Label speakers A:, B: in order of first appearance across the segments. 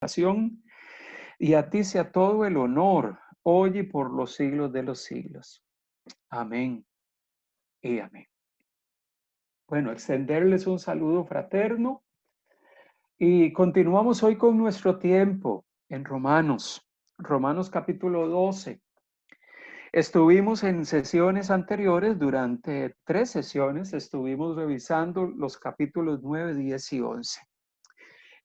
A: Nación, y a ti sea todo el honor, hoy y por los siglos de los siglos. Amén y amén. Bueno, extenderles un saludo fraterno y continuamos hoy con nuestro tiempo en Romanos capítulo 12. Estuvimos en sesiones anteriores, durante 3 sesiones, estuvimos revisando los capítulos 9, 10 y 11.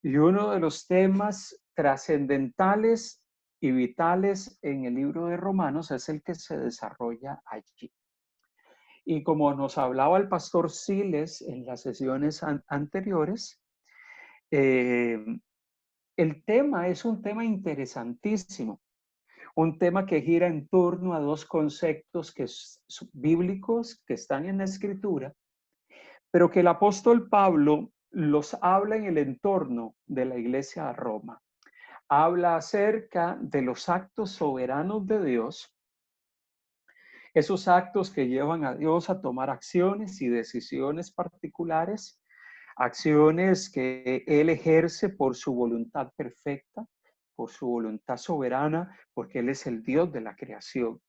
A: Y uno de los temas trascendentales y vitales en el libro de Romanos es el que se desarrolla allí. Y como nos hablaba el pastor Siles en las sesiones anteriores, eh, el tema es un tema interesantísimo, un tema que gira en torno a dos conceptos bíblicos que están en la Escritura, pero que el apóstol Pablo los habla en el entorno de la iglesia de Roma. Habla acerca de los actos soberanos de Dios, esos actos que llevan a Dios a tomar acciones y decisiones particulares, acciones que Él ejerce por su voluntad perfecta, por su voluntad soberana, porque Él es el Dios de la creación.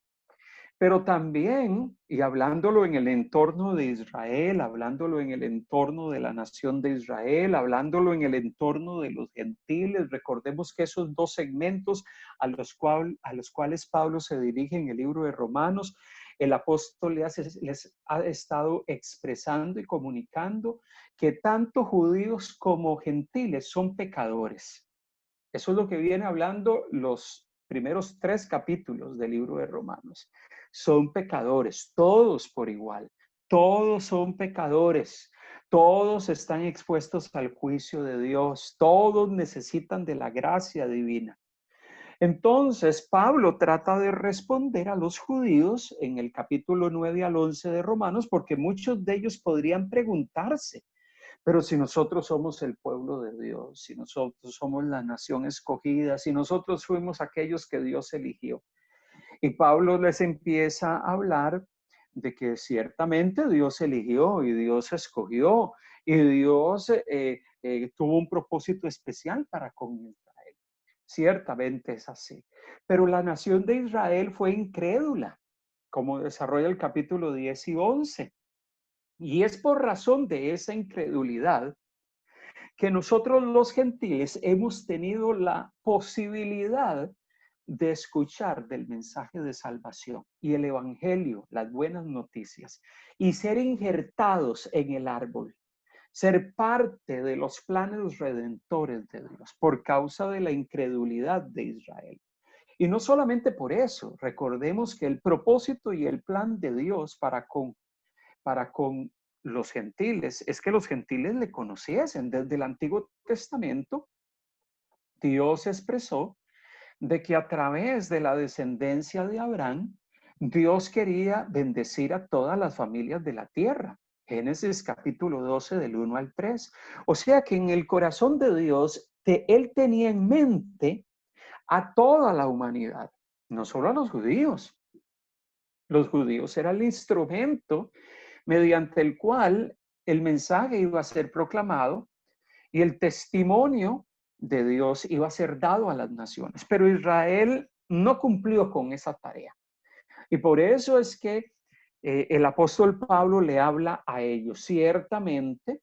A: Pero también, y hablándolo en el entorno de Israel, hablándolo en el entorno de la nación de Israel, hablándolo en el entorno de los gentiles, recordemos que esos dos segmentos a los cuales Pablo se dirige en el libro de Romanos, el apóstol les ha estado expresando y comunicando que tanto judíos como gentiles son pecadores. Eso es lo que viene hablando los primeros 3 capítulos del libro de Romanos. Son pecadores, todos por igual. Todos son pecadores. Todos están expuestos al juicio de Dios. Todos necesitan de la gracia divina. Entonces, Pablo trata de responder a los judíos en el capítulo 9 al 11 de Romanos, porque muchos de ellos podrían preguntarse, pero si nosotros somos el pueblo de Dios, si nosotros somos la nación escogida, si nosotros fuimos aquellos que Dios eligió. Y Pablo les empieza a hablar de que ciertamente Dios eligió y Dios escogió y Dios tuvo un propósito especial para con Israel. Ciertamente es así. Pero la nación de Israel fue incrédula, como desarrolla el capítulo 10 y 11. Y es por razón de esa incredulidad que nosotros los gentiles hemos tenido la posibilidad de escuchar del mensaje de salvación y el evangelio, las buenas noticias, y ser injertados en el árbol, ser parte de los planes redentores de Dios por causa de la incredulidad de Israel. Y no solamente por eso, recordemos que el propósito y el plan de Dios para con los gentiles es que los gentiles le conociesen. Desde el Antiguo Testamento, Dios expresó de que a través de la descendencia de Abraham, Dios quería bendecir a todas las familias de la tierra. Génesis capítulo 12 del 1 al 3. O sea que en el corazón de Dios, Él tenía en mente a toda la humanidad, no solo a los judíos. Los judíos eran el instrumento mediante el cual el mensaje iba a ser proclamado y el testimonio de Dios iba a ser dado a las naciones. Pero Israel no cumplió con esa tarea. Y por eso es que el apóstol Pablo le habla a ellos. Ciertamente,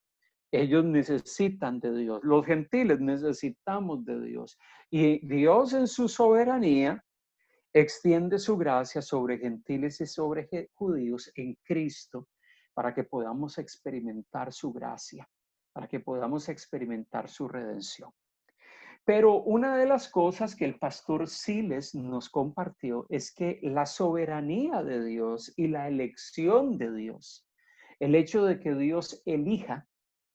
A: ellos necesitan de Dios. Los gentiles necesitamos de Dios. Y Dios en su soberanía extiende su gracia sobre gentiles y sobre judíos en Cristo para que podamos experimentar su gracia, para que podamos experimentar su redención. Pero una de las cosas que el pastor Siles nos compartió es que la soberanía de Dios y la elección de Dios, el hecho de que Dios elija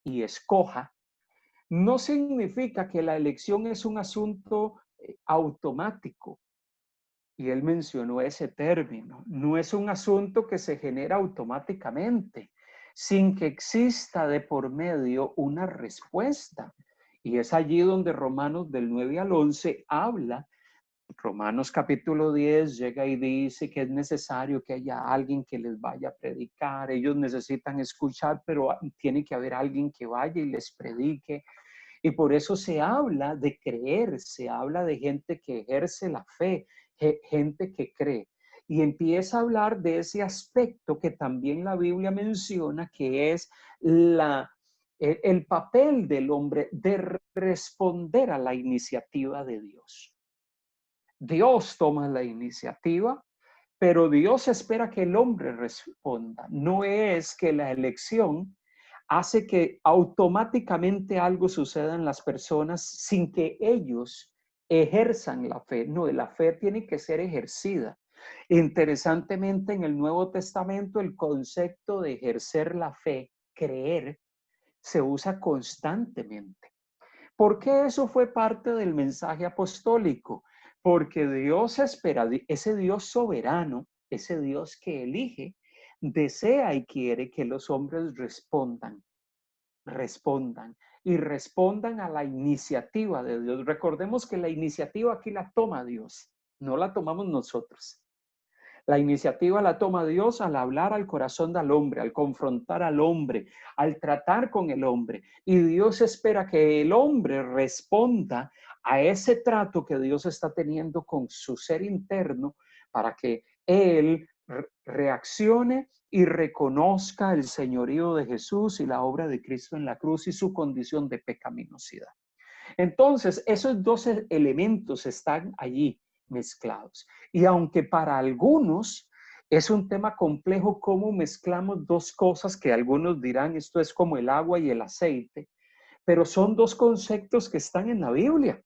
A: y escoja, no significa que la elección es un asunto automático. Y él mencionó ese término. No es un asunto que se genera automáticamente, sin que exista de por medio una respuesta. Y es allí donde Romanos del 9 al 11 habla. Romanos capítulo 10 llega y dice que es necesario que haya alguien que les vaya a predicar. Ellos necesitan escuchar, pero tiene que haber alguien que vaya y les predique. Y por eso se habla de creer, se habla de gente que ejerce la fe, gente que cree. Y empieza a hablar de ese aspecto que también la Biblia menciona, que es el papel del hombre de responder a la iniciativa de Dios. Dios toma la iniciativa, pero Dios espera que el hombre responda. No es que la elección hace que automáticamente algo suceda en las personas sin que ellos ejerzan la fe. No, la fe tiene que ser ejercida. Interesantemente, en el Nuevo Testamento, el concepto de ejercer la fe, creer, se usa constantemente. ¿Por qué eso fue parte del mensaje apostólico? Porque Dios espera, ese Dios soberano, ese Dios que elige, desea y quiere que los hombres respondan y respondan a la iniciativa de Dios. Recordemos que la iniciativa aquí la toma Dios, no la tomamos nosotros. La iniciativa la toma Dios al hablar al corazón del hombre, al confrontar al hombre, al tratar con el hombre. Y Dios espera que el hombre responda a ese trato que Dios está teniendo con su ser interno para que él reaccione y reconozca el señorío de Jesús y la obra de Cristo en la cruz y su condición de pecaminosidad. Entonces, esos dos elementos están allí mezclados. Y aunque para algunos es un tema complejo cómo mezclamos dos cosas que algunos dirán esto es como el agua y el aceite, pero son dos conceptos que están en la Biblia.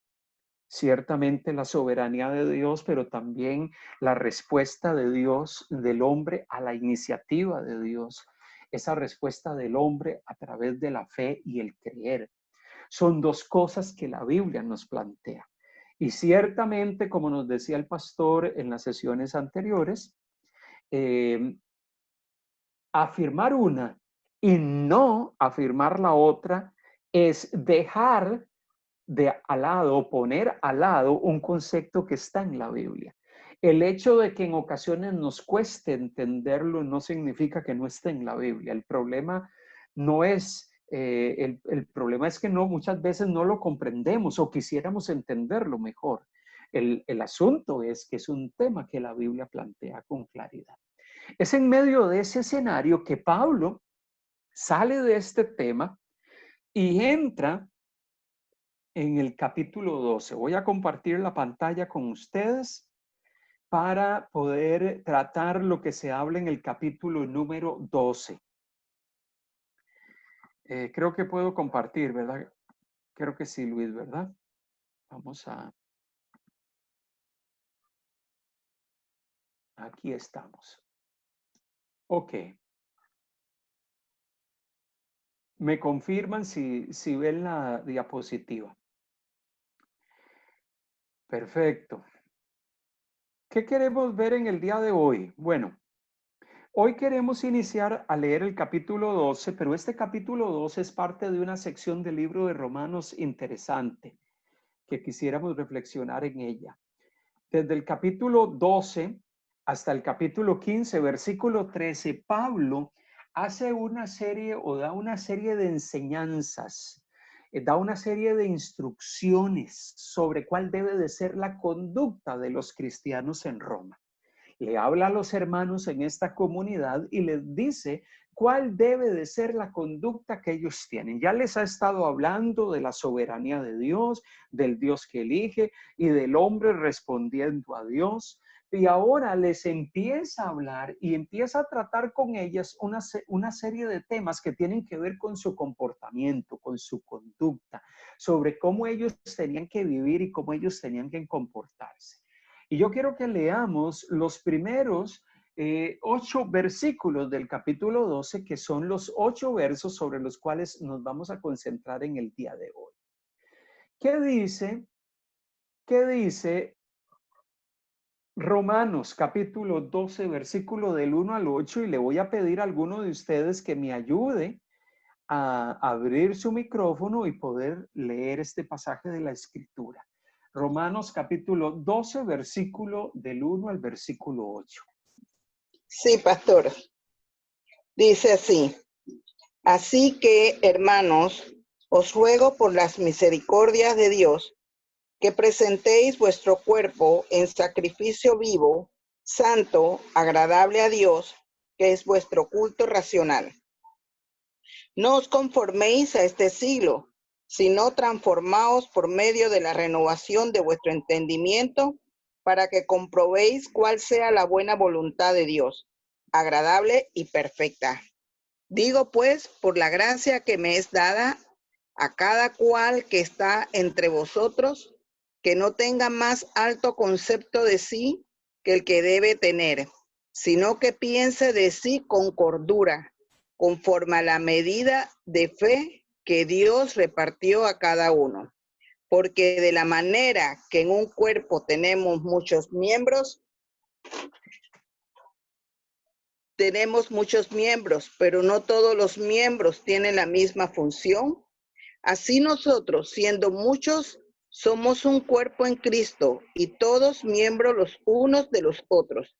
A: Ciertamente la soberanía de Dios, pero también la respuesta de Dios, del hombre a la iniciativa de Dios. Esa respuesta del hombre a través de la fe y el creer. Son dos cosas que la Biblia nos plantea. Y ciertamente, como nos decía el pastor en las sesiones anteriores, afirmar una y no afirmar la otra es dejar de al lado, poner al lado un concepto que está en la Biblia. El hecho de que en ocasiones nos cueste entenderlo no significa que no esté en la Biblia. El problema no es, el problema es que no, muchas veces no lo comprendemos o quisiéramos entenderlo mejor. El asunto es que es un tema que la Biblia plantea con claridad. Es en medio de ese escenario que Pablo sale de este tema y entra en el capítulo 12. Voy a compartir la pantalla con ustedes para poder tratar lo que se habla en el capítulo número 12. Creo que puedo compartir, ¿verdad? Creo que sí, Luis, ¿verdad? Vamos a... Aquí estamos. Ok. Me confirman si ven la diapositiva. Perfecto. ¿Qué queremos ver en el día de hoy? Bueno, hoy queremos iniciar a leer el capítulo 12, pero este capítulo 12 es parte de una sección del libro de Romanos interesante que quisiéramos reflexionar en ella. Desde el capítulo 12 hasta el capítulo 15, versículo 13, Pablo hace una serie o da una serie de enseñanzas, da una serie de instrucciones sobre cuál debe de ser la conducta de los cristianos en Roma. Le habla a los hermanos en esta comunidad y les dice cuál debe de ser la conducta que ellos tienen. Ya les ha estado hablando de la soberanía de Dios, del Dios que elige y del hombre respondiendo a Dios. Y ahora les empieza a hablar y empieza a tratar con ellas una serie de temas que tienen que ver con su comportamiento, con su conducta, sobre cómo ellos tenían que vivir y cómo ellos tenían que comportarse. Y yo quiero que leamos los primeros 8 versículos del capítulo 12, que son los 8 versos sobre los cuales nos vamos a concentrar en el día de hoy. ¿Qué dice? ¿Qué dice Romanos capítulo 12, versículo del 1 al 8? Y le voy a pedir a alguno de ustedes que me ayude a abrir su micrófono y poder leer este pasaje de la Escritura. Romanos capítulo 12, versículo del 1 al versículo 8.
B: Sí, pastor. Dice así: así que, hermanos, Os ruego por las misericordias de Dios que presentéis vuestro cuerpo en sacrificio vivo, santo, agradable a Dios, que es vuestro culto racional. No os conforméis a este siglo, sino transformaos por medio de la renovación de vuestro entendimiento, para que comprobéis cuál sea la buena voluntad de Dios, agradable y perfecta. Digo pues, por la gracia que me es dada a cada cual que está entre vosotros, que no tenga más alto concepto de sí que el que debe tener, sino que piense de sí con cordura, conforme a la medida de fe que Dios repartió a cada uno. Porque de la manera que en un cuerpo tenemos muchos miembros, pero no todos los miembros tienen la misma función. Así nosotros, siendo muchos, somos un cuerpo en Cristo y todos miembros los unos de los otros.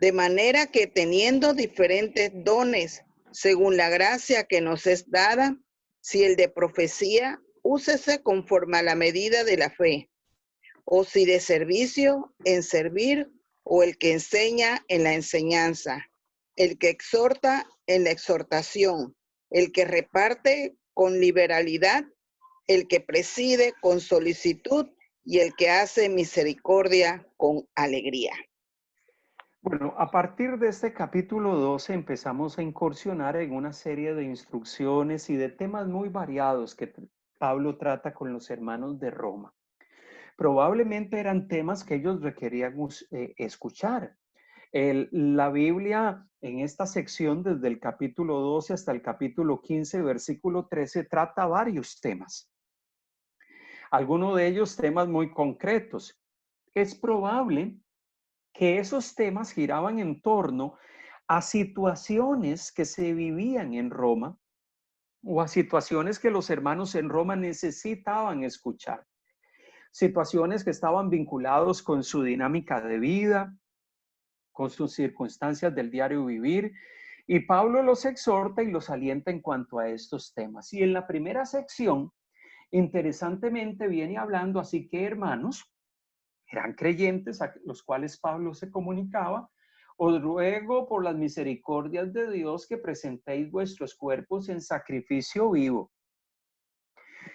B: De manera que teniendo diferentes dones, según la gracia que nos es dada, si el de profecía, úsese conforme a la medida de la fe, o si de servicio, en servir, o el que enseña en la enseñanza, el que exhorta en la exhortación, el que reparte con liberalidad, el que preside con solicitud y el que hace misericordia con alegría.
A: Bueno, a partir de este capítulo 12 empezamos a incursionar en una serie de instrucciones y de temas muy variados que Pablo trata con los hermanos de Roma. Probablemente eran temas que ellos requerían escuchar. La Biblia en esta sección, desde el capítulo 12 hasta el capítulo 15, versículo 13, trata varios temas. Algunos de ellos temas muy concretos. Es probable que esos temas giraban en torno a situaciones que se vivían en Roma o a situaciones que los hermanos en Roma necesitaban escuchar. Situaciones que estaban vinculados con su dinámica de vida, con sus circunstancias del diario vivir. Y Pablo los exhorta y los alienta en cuanto a estos temas. Y en la primera sección, interesantemente, viene hablando, así que hermanos, eran creyentes a los cuales Pablo se comunicaba, os ruego por las misericordias de Dios que presentéis vuestros cuerpos en sacrificio vivo.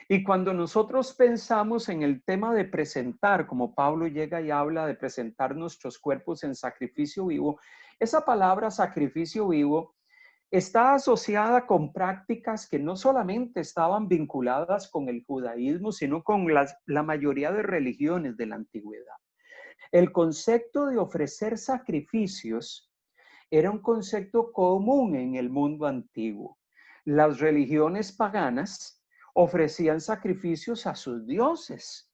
A: Y cuando nosotros pensamos en el tema de presentar, como Pablo llega y habla de presentar nuestros cuerpos en sacrificio vivo, esa palabra sacrificio vivo está asociada con prácticas que no solamente estaban vinculadas con el judaísmo, sino con la mayoría de religiones de la antigüedad. El concepto de ofrecer sacrificios era un concepto común en el mundo antiguo. Las religiones paganas ofrecían sacrificios a sus dioses.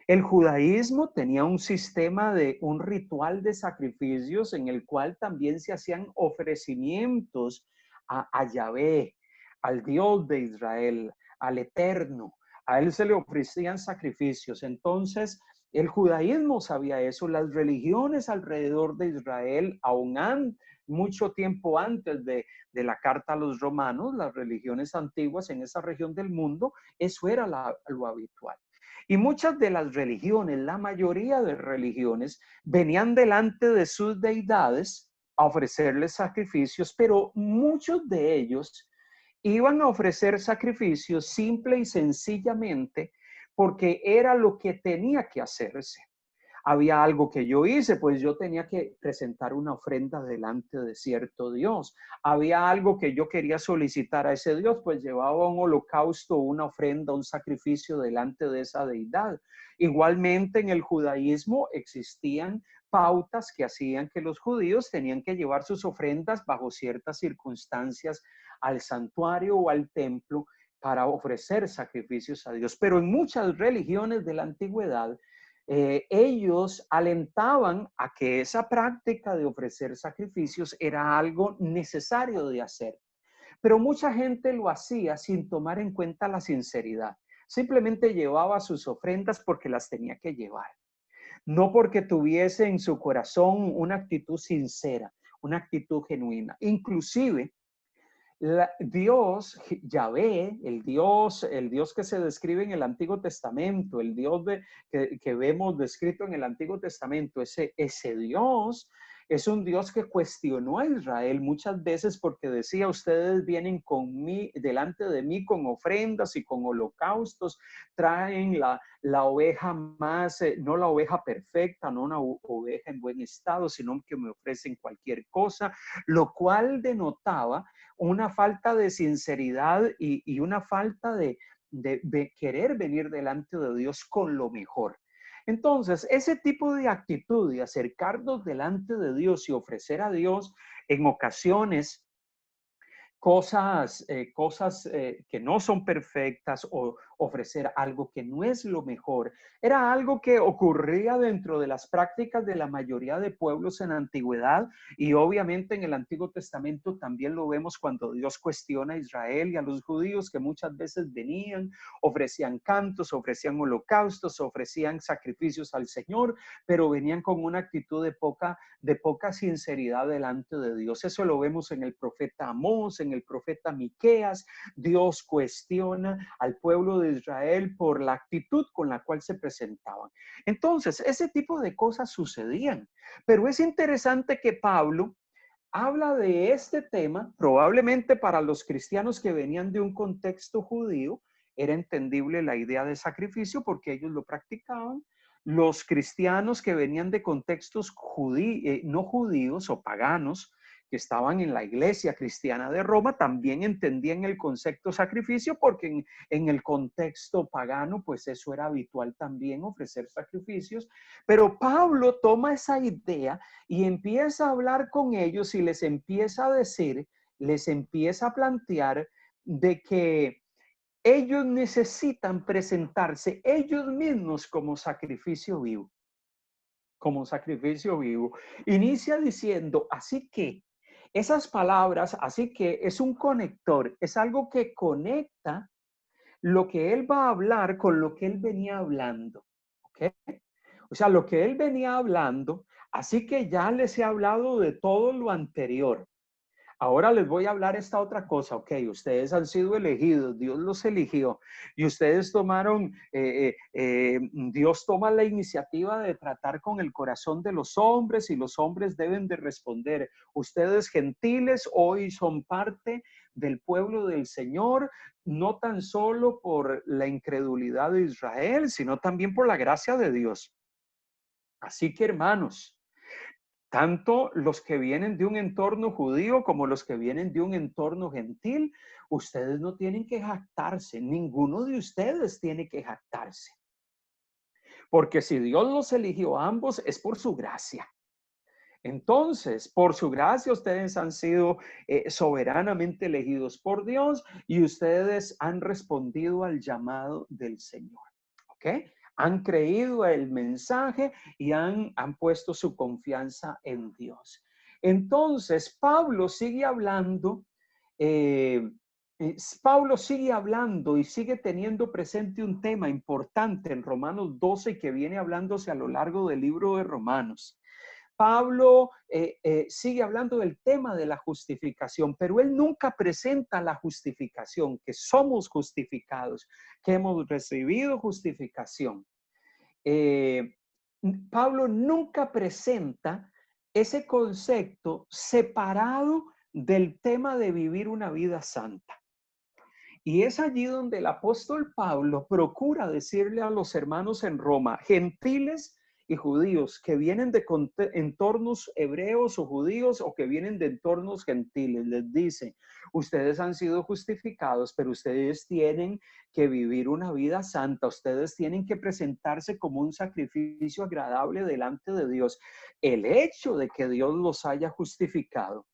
A: El judaísmo tenía un sistema un ritual de sacrificios en el cual también se hacían ofrecimientos a Yahvé, al Dios de Israel, al Eterno. A él se le ofrecían sacrificios. Entonces, el judaísmo sabía eso. Las religiones alrededor de Israel, aún mucho tiempo antes de la carta a los romanos, las religiones antiguas en esa región del mundo, eso era lo habitual. Y muchas de las religiones, la mayoría de religiones, venían delante de sus deidades a ofrecerles sacrificios, pero muchos de ellos iban a ofrecer sacrificios simple y sencillamente porque era lo que tenía que hacerse. Había algo que yo hice, pues yo tenía que presentar una ofrenda delante de cierto Dios. Había algo que yo quería solicitar a ese Dios, pues llevaba un holocausto, una ofrenda, un sacrificio delante de esa deidad. Igualmente en el judaísmo existían pautas que hacían que los judíos tenían que llevar sus ofrendas bajo ciertas circunstancias al santuario o al templo para ofrecer sacrificios a Dios. Pero en muchas religiones de la antigüedad, ellos alentaban a que esa práctica de ofrecer sacrificios era algo necesario de hacer. Pero mucha gente lo hacía sin tomar en cuenta la sinceridad. Simplemente llevaba sus ofrendas porque las tenía que llevar. No porque tuviese en su corazón una actitud sincera, una actitud genuina. Inclusive, Dios, Yahvé, el Dios que se describe en el Antiguo Testamento, el Dios que vemos descrito en el Antiguo Testamento, ese Dios es un Dios que cuestionó a Israel muchas veces porque decía, ustedes vienen delante de mí con ofrendas y con holocaustos, traen la oveja más, no la oveja perfecta, no una oveja en buen estado, sino que me ofrecen cualquier cosa, lo cual denotaba una falta de sinceridad y una falta de querer venir delante de Dios con lo mejor. Entonces, ese tipo de actitud de acercarnos delante de Dios y ofrecer a Dios en ocasiones cosas que no son perfectas o ofrecer algo que no es lo mejor. Era algo que ocurría dentro de las prácticas de la mayoría de pueblos en la antigüedad y obviamente en el Antiguo Testamento también lo vemos cuando Dios cuestiona a Israel y a los judíos que muchas veces venían, ofrecían cantos, ofrecían holocaustos, ofrecían sacrificios al Señor, pero venían con una actitud de poca sinceridad delante de Dios. Eso lo vemos en el profeta Amós, en el profeta Miqueas. Dios cuestiona al pueblo de Israel por la actitud con la cual se presentaban. Entonces, ese tipo de cosas sucedían. Pero es interesante que Pablo habla de este tema, probablemente para los cristianos que venían de un contexto judío, era entendible la idea de sacrificio porque ellos lo practicaban. Los cristianos que venían de contextos no judíos o paganos, que estaban en la iglesia cristiana de Roma, también entendían el concepto sacrificio porque en el contexto pagano, pues eso era habitual también ofrecer sacrificios. Pero Pablo toma esa idea y empieza a hablar con ellos y les empieza a decir, les empieza a plantear de que ellos necesitan presentarse ellos mismos como sacrificio vivo, como sacrificio vivo. Inicia diciendo, así que esas palabras, así que es un conector, es algo que conecta lo que él va a hablar con lo que él venía hablando, ¿ok? O sea, lo que él venía hablando, así que ya les he hablado de todo lo anterior. Ahora les voy a hablar esta otra cosa, ok, ustedes han sido elegidos, Dios los eligió y ustedes Dios toma la iniciativa de tratar con el corazón de los hombres y los hombres deben de responder. Ustedes gentiles hoy son parte del pueblo del Señor, no tan solo por la incredulidad de Israel, sino también por la gracia de Dios. Así que hermanos, tanto los que vienen de un entorno judío como los que vienen de un entorno gentil, ustedes no tienen que jactarse, ninguno de ustedes tiene que jactarse. Porque si Dios los eligió a ambos es por su gracia. Entonces, por su gracia, ustedes han sido soberanamente elegidos por Dios y ustedes han respondido al llamado del Señor. ¿Ok? Han creído el mensaje y han puesto su confianza en Dios. Entonces, Pablo sigue hablando, y sigue teniendo presente un tema importante en Romanos 12 que viene hablándose a lo largo del libro de Romanos. Pablo sigue hablando del tema de la justificación, pero él nunca presenta la justificación, que somos justificados, que hemos recibido justificación. Pablo nunca presenta ese concepto separado del tema de vivir una vida santa. Y es allí donde el apóstol Pablo procura decirle a los hermanos en Roma, gentiles y judíos que vienen de entornos hebreos o judíos o que vienen de entornos gentiles, les dice, ustedes han sido justificados, pero ustedes tienen que vivir una vida santa, ustedes tienen que presentarse como un sacrificio agradable delante de Dios. El hecho de que Dios los haya justificado,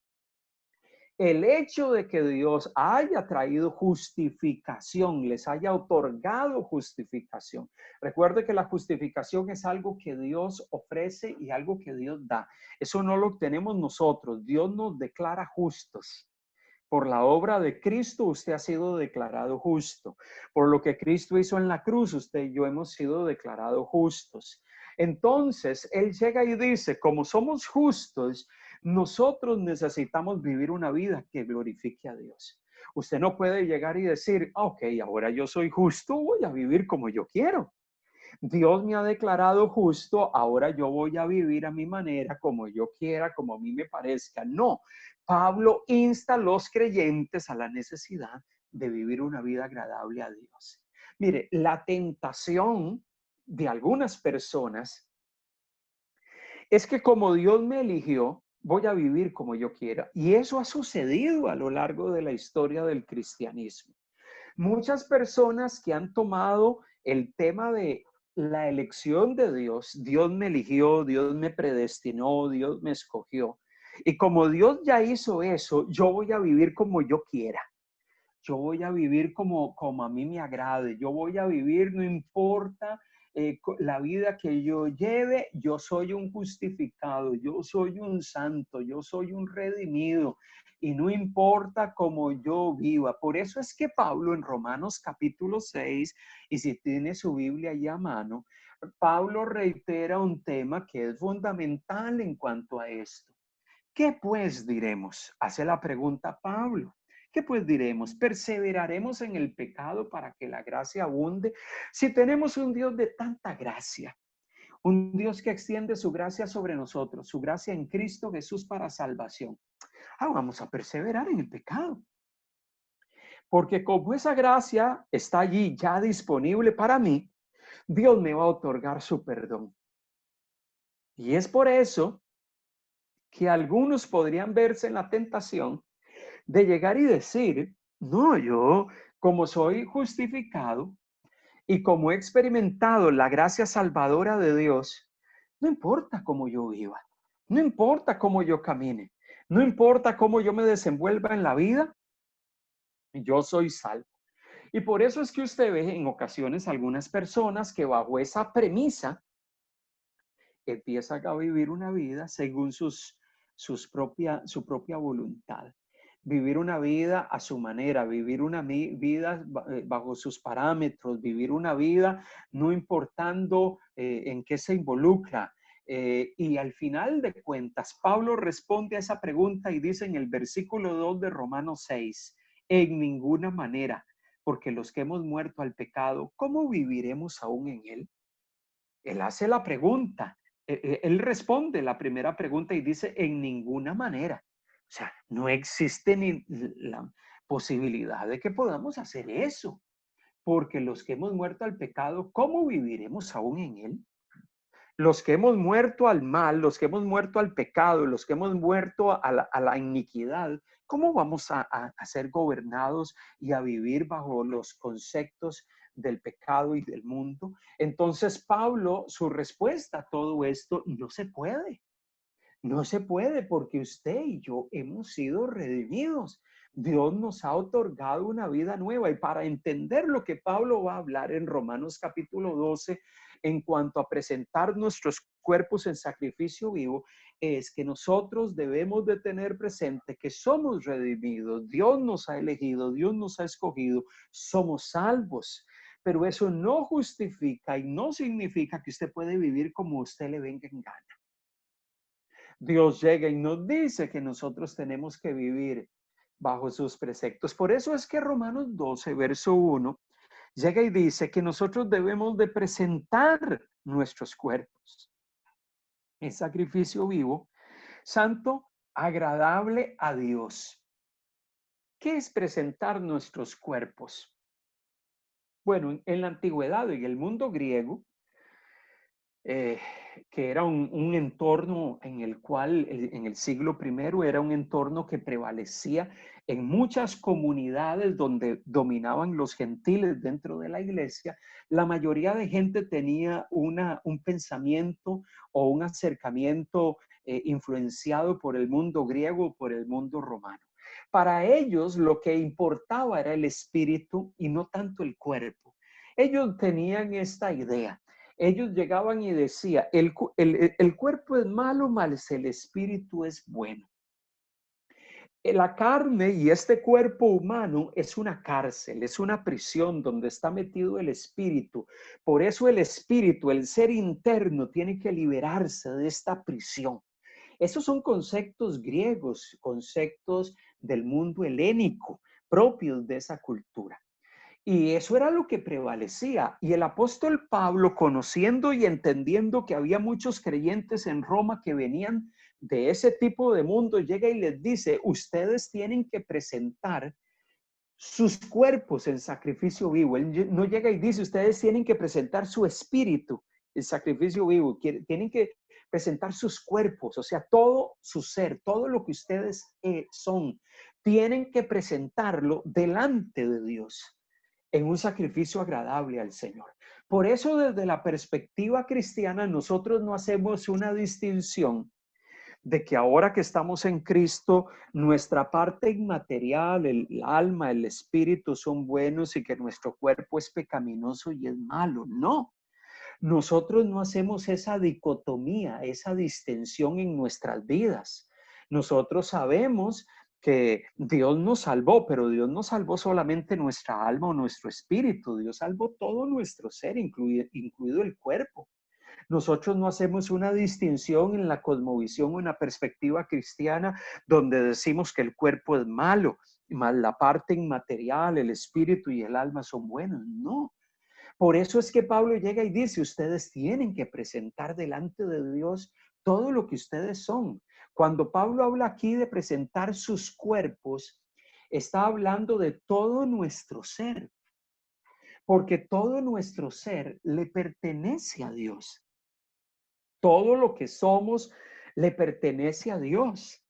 A: el hecho de que Dios haya traído justificación, les haya otorgado justificación. Recuerde que la justificación es algo que Dios ofrece y algo que Dios da. Eso no lo obtenemos nosotros. Dios nos declara justos. Por la obra de Cristo, usted ha sido declarado justo. Por lo que Cristo hizo en la cruz, usted y yo hemos sido declarados justos. Entonces, Él llega y dice, como somos justos, Nosotros necesitamos vivir una vida que glorifique a Dios. Usted no puede llegar y decir, ok, ahora yo soy justo, voy a vivir como yo quiero. Dios me ha declarado justo, ahora yo voy a vivir a mi manera, como yo quiera, como a mí me parezca. No, Pablo insta a los creyentes a la necesidad de vivir una vida agradable a Dios. Mire, la tentación de algunas personas es que como Dios me eligió, voy a vivir como yo quiera. Y eso ha sucedido a lo largo de la historia del cristianismo. Muchas personas que han tomado el tema de la elección de Dios, Dios me eligió, Dios me predestinó, Dios me escogió. Y como Dios ya hizo eso, yo voy a vivir como yo quiera. Yo voy a vivir como a mí me agrade. Yo voy a vivir, no importa la vida que yo lleve, yo soy un justificado, yo soy un santo, yo soy un redimido. Y no importa cómo yo viva. Por eso es que Pablo en Romanos capítulo 6, y si tiene su Biblia ahí a mano, Pablo reitera un tema que es fundamental en cuanto a esto. ¿Qué pues diremos? Hace la pregunta Pablo. ¿Qué pues diremos? ¿Perseveraremos en el pecado para que la gracia abunde? Si tenemos un Dios de tanta gracia, un Dios que extiende su gracia sobre nosotros, su gracia en Cristo Jesús para salvación. Vamos a perseverar en el pecado. Porque como esa gracia está allí ya disponible para mí, Dios me va a otorgar su perdón. Y es por eso que algunos podrían verse en la tentación de llegar y decir, no, yo como soy justificado y como he experimentado la gracia salvadora de Dios, no importa cómo yo viva, no importa cómo yo camine, no importa cómo yo me desenvuelva en la vida, yo soy salvo. Y por eso es que usted ve en ocasiones algunas personas que bajo esa premisa empiezan a vivir una vida según su propia voluntad. Vivir una vida a su manera, vivir una vida bajo sus parámetros, vivir una vida no importando en qué se involucra. Y al final de cuentas, Pablo responde a esa pregunta y dice en el versículo 2 de Romanos 6, en ninguna manera, porque los que hemos muerto al pecado, ¿cómo viviremos aún en él? Él hace la pregunta, él responde la primera pregunta y dice, en ninguna manera. O sea, no existe ni la posibilidad de que podamos hacer eso, porque los que hemos muerto al pecado, ¿cómo viviremos aún en él? Los que hemos muerto al mal, los que hemos muerto al pecado, los que hemos muerto a la iniquidad, ¿cómo vamos a ser gobernados y a vivir bajo los conceptos del pecado y del mundo? Entonces, Pablo, su respuesta a todo esto, no se puede. No se puede porque usted y yo hemos sido redimidos. Dios nos ha otorgado una vida nueva y para entender lo que Pablo va a hablar en Romanos capítulo 12 en cuanto a presentar nuestros cuerpos en sacrificio vivo, es que nosotros debemos de tener presente que somos redimidos, Dios nos ha elegido, Dios nos ha escogido, somos salvos. Pero eso no justifica y no significa que usted puede vivir como usted le venga en gana. Dios llega y nos dice que nosotros tenemos que vivir bajo sus preceptos. Por eso es que Romanos 12, verso 1, llega y dice que nosotros debemos de presentar nuestros cuerpos en sacrificio vivo, santo, agradable a Dios. ¿Qué es presentar nuestros cuerpos? Bueno, en la antigüedad, en el mundo griego, que era un entorno en el cual en el siglo I era un entorno que prevalecía en muchas comunidades donde dominaban los gentiles dentro de la iglesia. La mayoría de gente tenía un pensamiento o un acercamiento influenciado por el mundo griego, por el mundo romano. Para ellos lo que importaba era el espíritu y no tanto el cuerpo. Ellos tenían esta idea. Ellos llegaban y decían, el cuerpo es malo, mas el espíritu es bueno. La carne y este cuerpo humano es una cárcel, es una prisión donde está metido el espíritu. Por eso el espíritu, el ser interno, tiene que liberarse de esta prisión. Esos son conceptos griegos, conceptos del mundo helénico, propios de esa cultura. Y eso era lo que prevalecía. Y el apóstol Pablo, conociendo y entendiendo que había muchos creyentes en Roma que venían de ese tipo de mundo, llega y les dice, ustedes tienen que presentar sus cuerpos en sacrificio vivo. Él no llega y dice, ustedes tienen que presentar su espíritu en sacrificio vivo. Tienen que presentar sus cuerpos, o sea, todo su ser, todo lo que ustedes son. Tienen que presentarlo delante de Dios en un sacrificio agradable al Señor. Por eso, desde la perspectiva cristiana, nosotros no hacemos una distinción de que ahora que estamos en Cristo, nuestra parte inmaterial, el alma, el espíritu son buenos y que nuestro cuerpo es pecaminoso y es malo. No, nosotros no hacemos esa dicotomía, esa distinción en nuestras vidas. Nosotros sabemos que Dios nos salvó, pero Dios no salvó solamente nuestra alma o nuestro espíritu. Dios salvó todo nuestro ser, incluido el cuerpo. Nosotros no hacemos una distinción en la cosmovisión o en la perspectiva cristiana donde decimos que el cuerpo es malo, más la parte inmaterial, el espíritu y el alma son buenos. No. Por eso es que Pablo llega y dice, ustedes tienen que presentar delante de Dios todo lo que ustedes son. Cuando Pablo habla aquí de presentar sus cuerpos, está hablando de todo nuestro ser, porque todo nuestro ser le pertenece a Dios. Todo lo que somos le pertenece a Dios.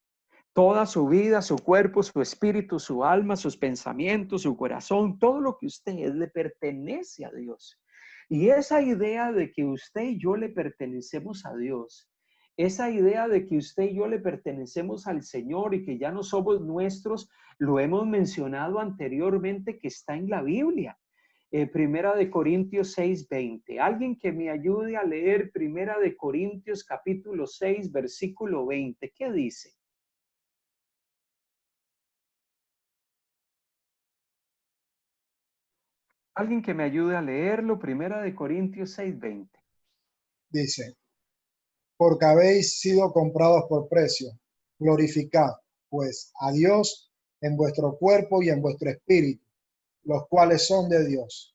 A: Toda su vida, su cuerpo, su espíritu, su alma, sus pensamientos, su corazón, todo lo que usted es le pertenece a Dios. Y esa idea de que usted y yo le pertenecemos a Dios, esa idea de que usted y yo le pertenecemos al Señor y que ya no somos nuestros, lo hemos mencionado anteriormente que está en la Biblia. Primera de Corintios 6:20. Alguien que me ayude a leer Primera de Corintios capítulo 6, versículo 20. ¿Qué dice? Alguien que me ayude a leerlo, Primera de Corintios 6:20.
C: Dice, porque habéis sido comprados por precio. Glorificad, pues, a Dios en vuestro cuerpo y en vuestro espíritu, los cuales son de Dios.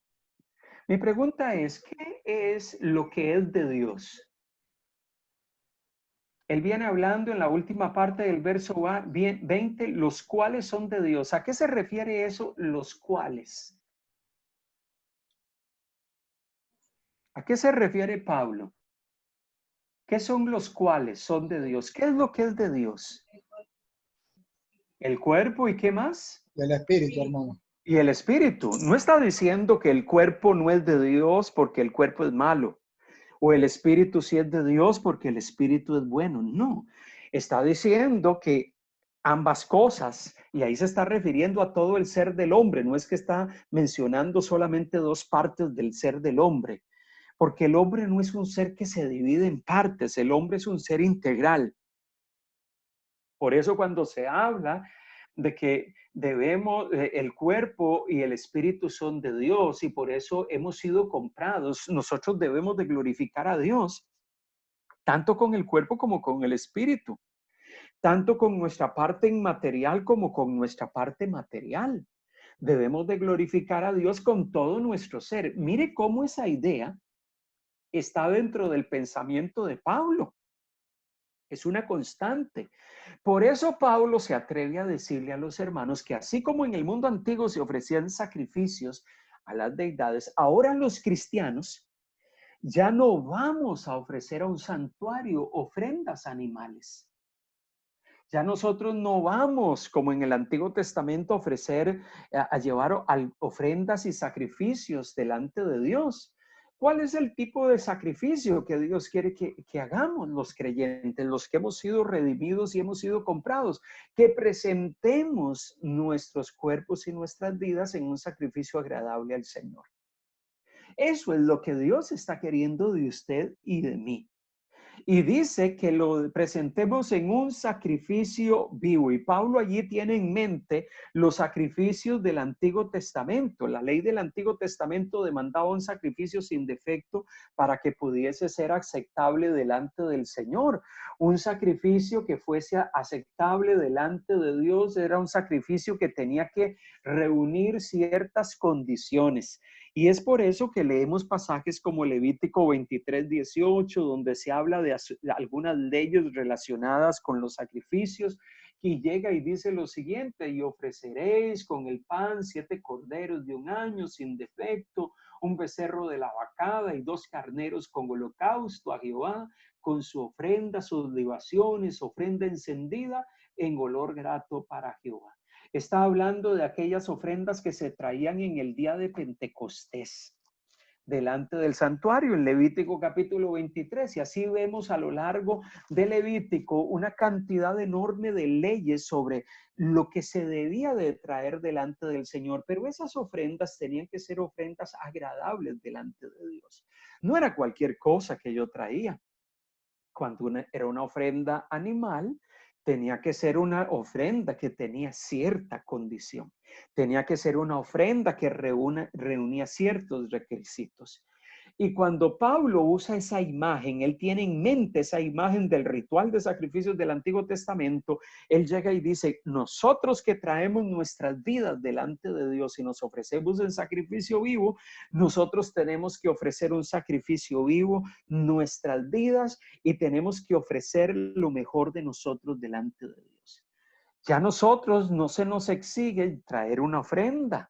A: Mi pregunta es, ¿qué es lo que es de Dios? Él viene hablando en la última parte del verso 20, los cuales son de Dios. ¿A qué se refiere eso, los cuales? ¿A qué se refiere Pablo? ¿Qué son los cuales son de Dios? ¿Qué es lo que es de Dios? El cuerpo y ¿qué más?
C: El espíritu, hermano.
A: Y el espíritu. No está diciendo que el cuerpo no es de Dios porque el cuerpo es malo. O el espíritu sí es de Dios porque el espíritu es bueno. No. Está diciendo que ambas cosas, y ahí se está refiriendo a todo el ser del hombre. No es que está mencionando solamente dos partes del ser del hombre. Porque el hombre no es un ser que se divide en partes. El hombre es un ser integral. Por eso cuando se habla de que debemos, el cuerpo y el espíritu son de Dios y por eso hemos sido comprados, nosotros debemos de glorificar a Dios, tanto con el cuerpo como con el espíritu, tanto con nuestra parte inmaterial como con nuestra parte material. Debemos de glorificar a Dios con todo nuestro ser. Mire cómo esa idea está dentro del pensamiento de Pablo. Es una constante. Por eso Pablo se atreve a decirle a los hermanos que así como en el mundo antiguo se ofrecían sacrificios a las deidades, ahora los cristianos ya no vamos a ofrecer a un santuario ofrendas animales. Ya nosotros no vamos, como en el Antiguo Testamento, a ofrecer, a llevar ofrendas y sacrificios delante de Dios. ¿Cuál es el tipo de sacrificio que Dios quiere que hagamos los creyentes, los que hemos sido redimidos y hemos sido comprados? Que presentemos nuestros cuerpos y nuestras vidas en un sacrificio agradable al Señor. Eso es lo que Dios está queriendo de usted y de mí. Y dice que lo presentemos en un sacrificio vivo. Y Pablo allí tiene en mente los sacrificios del Antiguo Testamento. La ley del Antiguo Testamento demandaba un sacrificio sin defecto para que pudiese ser aceptable delante del Señor. Un sacrificio que fuese aceptable delante de Dios era un sacrificio que tenía que reunir ciertas condiciones. Y es por eso que leemos pasajes como Levítico 23:18, donde se habla de algunas leyes relacionadas con los sacrificios, y llega y dice lo siguiente: y ofreceréis con el pan 7 corderos de un año sin defecto, un becerro de la vacada y 2 carneros con holocausto a Jehová, con su ofrenda, sus libaciones, ofrenda encendida en olor grato para Jehová. Está hablando de aquellas ofrendas que se traían en el día de Pentecostés delante del santuario, en Levítico capítulo 23. Y así vemos a lo largo de Levítico una cantidad enorme de leyes sobre lo que se debía de traer delante del Señor. Pero esas ofrendas tenían que ser ofrendas agradables delante de Dios. No era cualquier cosa que yo traía. Cuando era una ofrenda animal, tenía que ser una ofrenda que tenía cierta condición. Tenía que ser una ofrenda que reunía ciertos requisitos. Y cuando Pablo usa esa imagen, él tiene en mente esa imagen del ritual de sacrificios del Antiguo Testamento. Él llega y dice: nosotros que traemos nuestras vidas delante de Dios y nos ofrecemos en sacrificio vivo, nosotros tenemos que ofrecer un sacrificio vivo, nuestras vidas, y tenemos que ofrecer lo mejor de nosotros delante de Dios. Ya nosotros no se nos exige traer una ofrenda.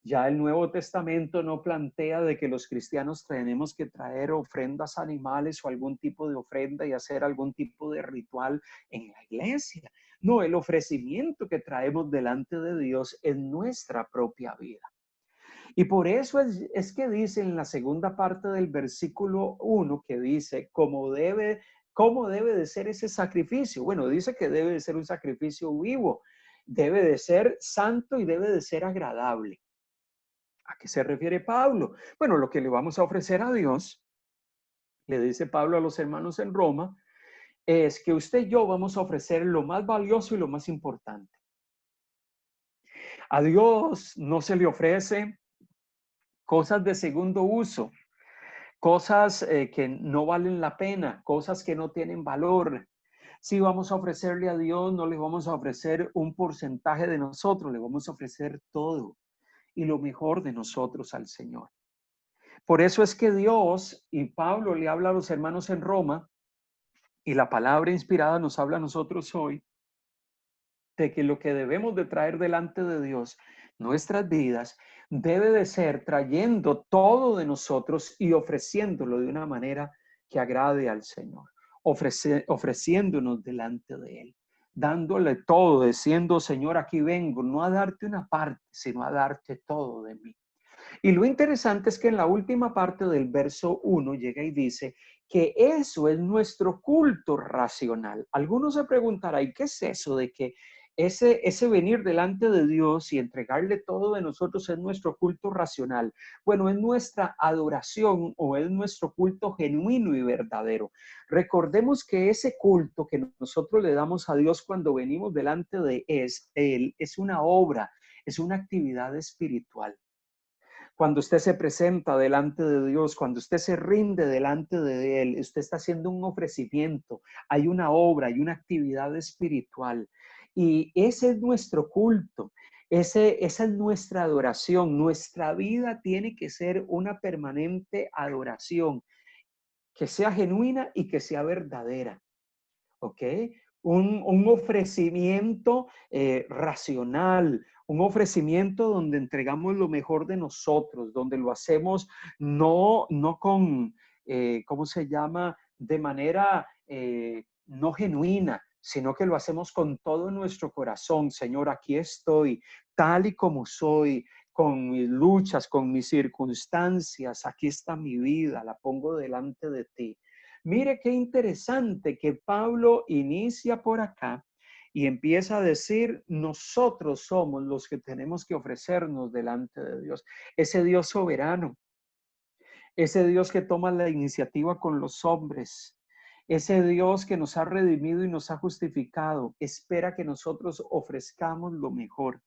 A: Ya el Nuevo Testamento no plantea de que los cristianos tenemos que traer ofrendas animales o algún tipo de ofrenda y hacer algún tipo de ritual en la iglesia. No, el ofrecimiento que traemos delante de Dios es nuestra propia vida. Y por eso es que dice en la segunda parte del versículo 1, que dice cómo debe de ser ese sacrificio. Bueno, dice que debe de ser un sacrificio vivo, debe de ser santo y debe de ser agradable. ¿A qué se refiere Pablo? Bueno, lo que le vamos a ofrecer a Dios, le dice Pablo a los hermanos en Roma, es que usted y yo vamos a ofrecer lo más valioso y lo más importante. A Dios no se le ofrece cosas de segundo uso, cosas que no valen la pena, cosas que no tienen valor. Si vamos a ofrecerle a Dios, no le vamos a ofrecer un porcentaje de nosotros, le vamos a ofrecer todo y lo mejor de nosotros al Señor. Por eso es que Dios, y Pablo le habla a los hermanos en Roma, y la palabra inspirada nos habla a nosotros hoy, de que lo que debemos de traer delante de Dios, nuestras vidas, debe de ser trayendo todo de nosotros y ofreciéndolo de una manera que agrade al Señor, ofreciéndonos delante de Él, dándole todo, diciendo: Señor, aquí vengo, no a darte una parte, sino a darte todo de mí. Y lo interesante es que en la última parte del verso 1 llega y dice que eso es nuestro culto racional. Algunos se preguntarán: ¿y qué es eso de que ese venir delante de Dios y entregarle todo de nosotros es nuestro culto racional? Bueno, es nuestra adoración o es nuestro culto genuino y verdadero. Recordemos que ese culto que nosotros le damos a Dios cuando venimos delante de Él es una obra, es una actividad espiritual. Cuando usted se presenta delante de Dios, cuando usted se rinde delante de Él, usted está haciendo un ofrecimiento, hay una obra, hay una actividad espiritual. Y ese es nuestro culto, esa es nuestra adoración. Nuestra vida tiene que ser una permanente adoración, que sea genuina y que sea verdadera. ¿Ok? Un ofrecimiento racional, un ofrecimiento donde entregamos lo mejor de nosotros, donde lo hacemos no con, ¿cómo se llama? De manera no genuina, sino que lo hacemos con todo nuestro corazón. Señor, aquí estoy, tal y como soy, con mis luchas, con mis circunstancias. Aquí está mi vida, la pongo delante de ti. Mire qué interesante que Pablo inicia por acá y empieza a decir: nosotros somos los que tenemos que ofrecernos delante de Dios. Ese Dios soberano, ese Dios que toma la iniciativa con los hombres, Ese Dios que nos ha redimido y nos ha justificado, espera que nosotros ofrezcamos lo mejor.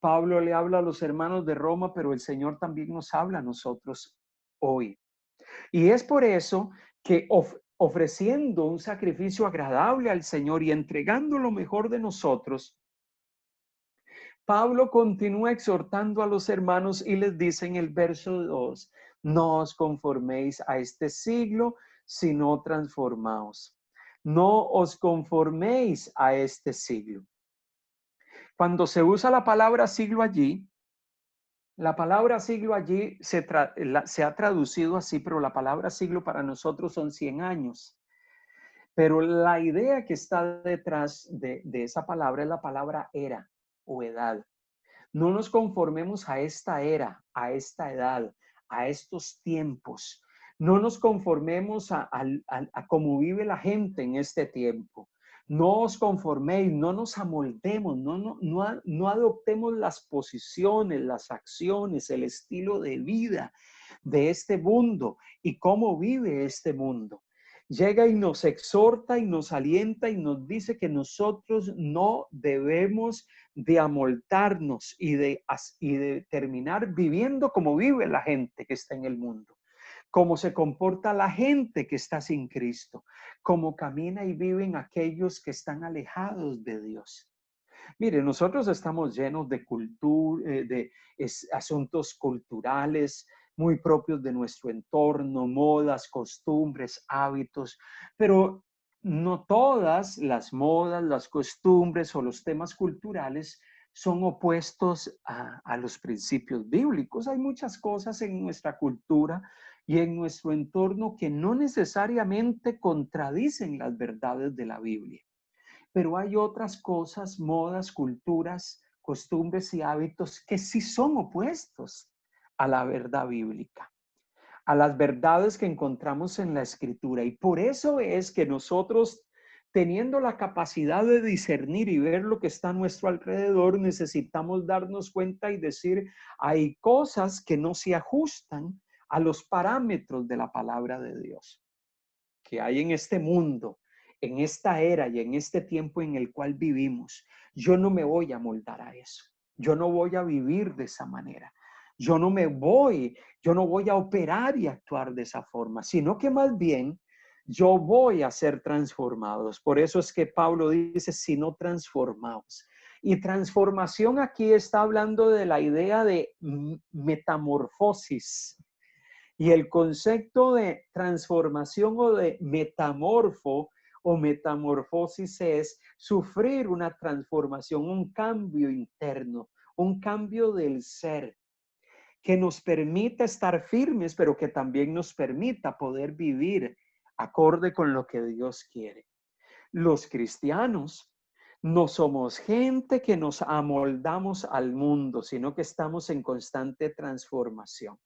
A: Pablo le habla a los hermanos de Roma, pero el Señor también nos habla a nosotros hoy. Y es por eso que ofreciendo un sacrificio agradable al Señor y entregando lo mejor de nosotros, Pablo continúa exhortando a los hermanos y les dice en el verso 2, no os conforméis a este siglo, sino transformaos. No os conforméis a este siglo. Cuando se usa la palabra siglo allí, la palabra siglo allí se ha traducido así, pero la palabra siglo para nosotros son 100 años. Pero la idea que está detrás de esa palabra es la palabra era o edad. No nos conformemos a esta era, a esta edad, a estos tiempos. No nos conformemos a cómo vive la gente en este tiempo. No os conforméis, no nos amoldemos, no adoptemos las posiciones, las acciones, el estilo de vida de este mundo y cómo vive este mundo. Llega y nos exhorta y nos alienta y nos dice que nosotros no debemos de amoldarnos y de terminar viviendo como vive la gente que está en el mundo, cómo se comporta la gente que está sin Cristo, cómo camina y viven aquellos que están alejados de Dios. Mire, nosotros estamos llenos de asuntos culturales muy propios de nuestro entorno, modas, costumbres, hábitos, pero no todas las modas, las costumbres o los temas culturales son opuestos a los principios bíblicos. Hay muchas cosas en nuestra cultura y en nuestro entorno que no necesariamente contradicen las verdades de la Biblia. Pero hay otras cosas, modas, culturas, costumbres y hábitos que sí son opuestos a la verdad bíblica, a las verdades que encontramos en la Escritura. Y por eso es que nosotros, teniendo la capacidad de discernir y ver lo que está a nuestro alrededor, necesitamos darnos cuenta y decir, hay cosas que no se ajustan a los parámetros de la palabra de Dios que hay en este mundo, en esta era y en este tiempo en el cual vivimos. Yo no me voy a moldar a eso. Yo no voy a vivir de esa manera. Yo no voy a operar y actuar de esa forma, sino que más bien yo voy a ser transformados. Por eso es que Pablo dice, si no transformados. Y transformación aquí está hablando de la idea de metamorfosis. Y el concepto de transformación o de metamorfo o metamorfosis es sufrir una transformación, un cambio interno, un cambio del ser que nos permita estar firmes, pero que también nos permita poder vivir acorde con lo que Dios quiere. Los cristianos no somos gente que nos amoldamos al mundo, sino que estamos en constante transformación,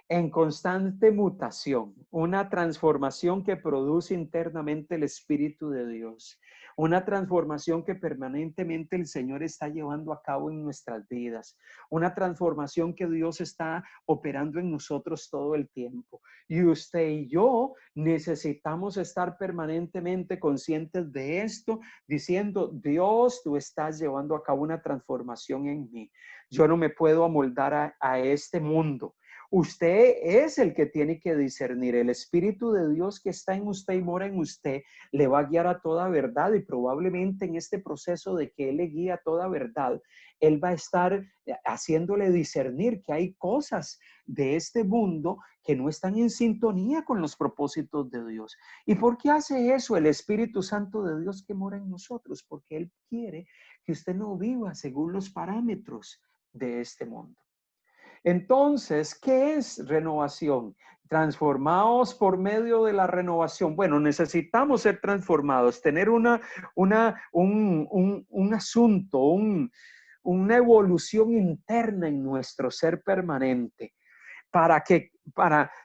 A: en constante mutación, una transformación que produce internamente el Espíritu de Dios, una transformación que permanentemente el Señor está llevando a cabo en nuestras vidas, una transformación que Dios está operando en nosotros todo el tiempo. Y usted y yo necesitamos estar permanentemente conscientes de esto, diciendo, Dios, tú estás llevando a cabo una transformación en mí. Yo no me puedo amoldar a este mundo. Usted es el que tiene que discernir. El Espíritu de Dios que está en usted y mora en usted le va a guiar a toda verdad, y probablemente en este proceso de que Él le guía a toda verdad, Él va a estar haciéndole discernir que hay cosas de este mundo que no están en sintonía con los propósitos de Dios. ¿Y por qué hace eso el Espíritu Santo de Dios que mora en nosotros? Porque Él quiere que usted no viva según los parámetros de este mundo. Entonces, ¿qué es renovación? Transformados por medio de la renovación. Bueno, necesitamos ser transformados, tener un asunto, una evolución interna en nuestro ser permanente.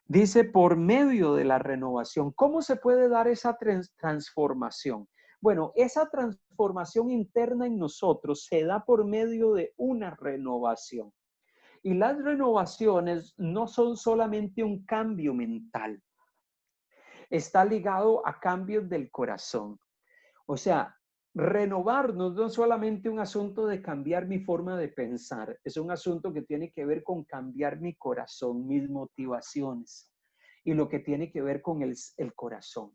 A: Dice, por medio de la renovación. ¿Cómo se puede dar esa transformación? Bueno, esa transformación interna en nosotros se da por medio de una renovación. Y las renovaciones no son solamente un cambio mental. está ligado a cambios del corazón. O sea, renovarnos no es solamente un asunto de cambiar mi forma de pensar, es un asunto que tiene que ver con cambiar mi corazón, mis motivaciones y lo que tiene que ver con el corazón.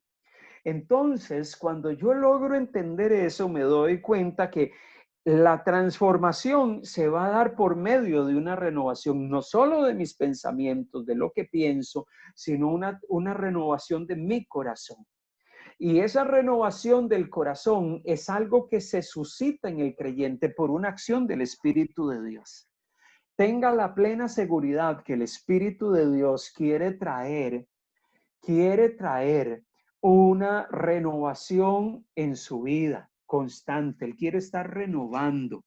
A: Entonces, cuando yo logro entender eso, me doy cuenta que la transformación se va a dar por medio de una renovación, no solo de mis pensamientos, de lo que pienso, sino una renovación de mi corazón. Y esa renovación del corazón es algo que se suscita en el creyente por una acción del Espíritu de Dios. Tenga la plena seguridad que el Espíritu de Dios quiere traer una renovación en su vida constante. Él quiere estar renovando.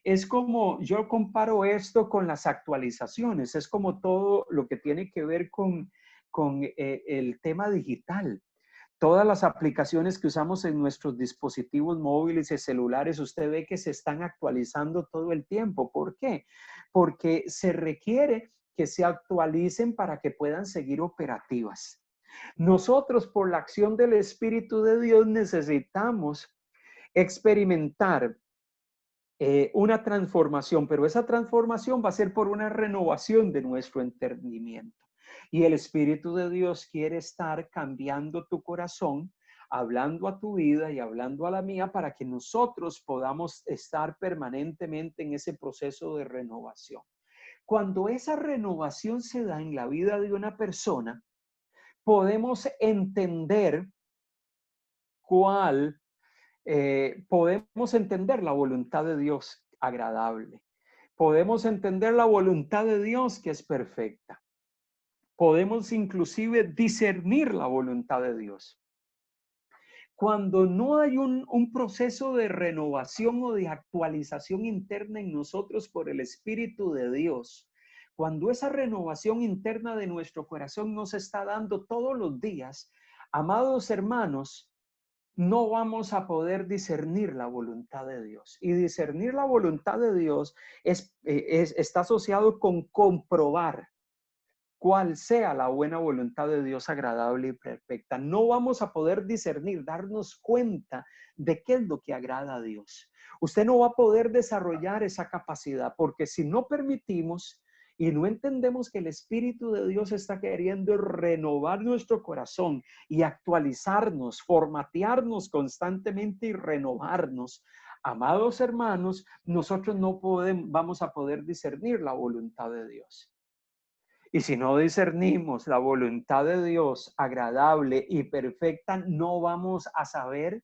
A: Es como, yo comparo esto con las actualizaciones, es como todo lo que tiene que ver con el tema digital. Todas las aplicaciones que usamos en nuestros dispositivos móviles y celulares, usted ve que se están actualizando todo el tiempo. ¿Por qué? Porque se requiere que se actualicen para que puedan seguir operativas. Nosotros, por la acción del Espíritu de Dios, necesitamos experimentar una transformación, pero esa transformación va a ser por una renovación de nuestro entendimiento. Y el Espíritu de Dios quiere estar cambiando tu corazón, hablando a tu vida y hablando a la mía para que nosotros podamos estar permanentemente en ese proceso de renovación. Cuando esa renovación se da en la vida de una persona, podemos entender podemos entender la voluntad de Dios agradable. Podemos entender la voluntad de Dios que es perfecta. Podemos inclusive discernir la voluntad de Dios. Cuando no hay un proceso de renovación o de actualización interna en nosotros por el Espíritu de Dios, cuando esa renovación interna de nuestro corazón nos está dando todos los días, amados hermanos, no vamos a poder discernir la voluntad de Dios. Y discernir la voluntad de Dios está asociado con comprobar cuál sea la buena voluntad de Dios agradable y perfecta. No vamos a poder discernir, darnos cuenta de qué es lo que agrada a Dios. Usted no va a poder desarrollar esa capacidad porque si no permitimos y no entendemos que el Espíritu de Dios está queriendo renovar nuestro corazón y actualizarnos, formatearnos constantemente y renovarnos, amados hermanos, nosotros no vamos a poder discernir la voluntad de Dios. Y si no discernimos la voluntad de Dios agradable y perfecta, no vamos a saber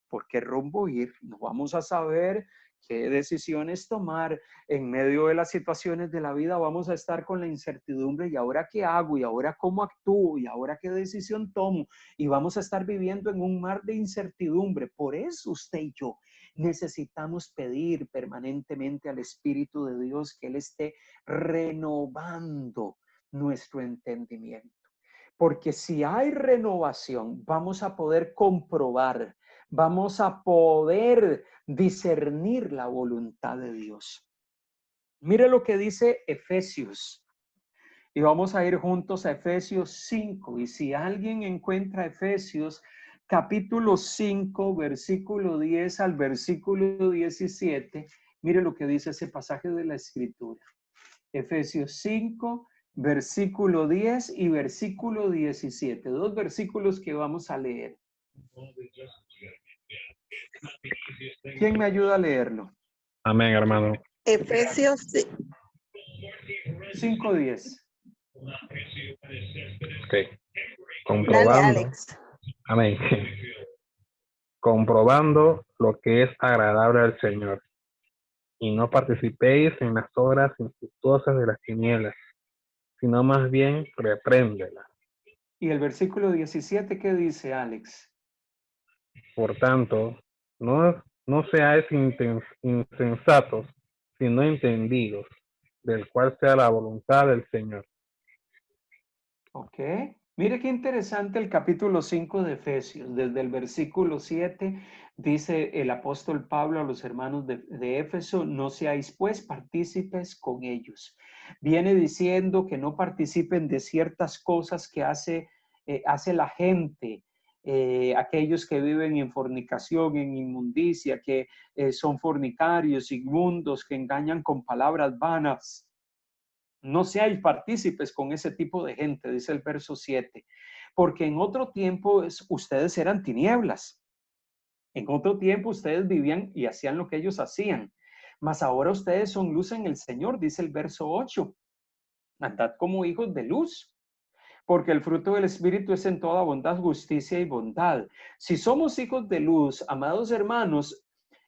A: por qué rumbo ir, no vamos a saber qué decisiones tomar en medio de las situaciones de la vida. Vamos a estar con la incertidumbre, ¿y ahora qué hago? ¿Y ahora cómo actúo? ¿Y ahora qué decisión tomo? Y vamos a estar viviendo en un mar de incertidumbre. Por eso usted y yo necesitamos pedir permanentemente al Espíritu de Dios que Él esté renovando nuestro entendimiento. Porque si hay renovación, vamos a poder comprobar, vamos a poder discernir la voluntad de Dios. Mire lo que dice Efesios. Y vamos a ir juntos a Efesios 5. Y si alguien encuentra Efesios capítulo 5, versículo 10 al versículo 17, mire lo que dice ese pasaje de la Escritura. Efesios 5, versículo 10 y versículo 17. Dos versículos que vamos a leer. ¿Quién me ayuda a leerlo?
D: Amén, hermano.
B: Efesios
A: 5:10.
D: Ok.
B: Dale,
D: Comprobando.
B: Alex.
D: Amén. Comprobando lo que es agradable al Señor. Y no participéis en las obras infructuosas de las tinieblas, sino más bien repréndelas.
A: Y el versículo 17, ¿qué dice, Alex?
D: Por tanto, no seáis insensatos, sino entendidos, del cual sea la voluntad del Señor.
A: Ok. Mire qué interesante el capítulo 5 de Efesios. Desde el versículo 7 dice el apóstol Pablo a los hermanos de Éfeso: no seáis pues partícipes con ellos. Viene diciendo que no participen de ciertas cosas que hace hace la gente, aquellos que viven en fornicación, en inmundicia, que son fornicarios, inmundos, que engañan con palabras vanas. No seáis partícipes con ese tipo de gente, dice el verso 7, porque en otro tiempo ustedes eran tinieblas. En otro tiempo ustedes vivían y hacían lo que ellos hacían, mas ahora ustedes son luz en el Señor, dice el verso 8. Andad como hijos de luz, porque el fruto del Espíritu es en toda bondad, justicia y bondad. Si somos hijos de luz, amados hermanos,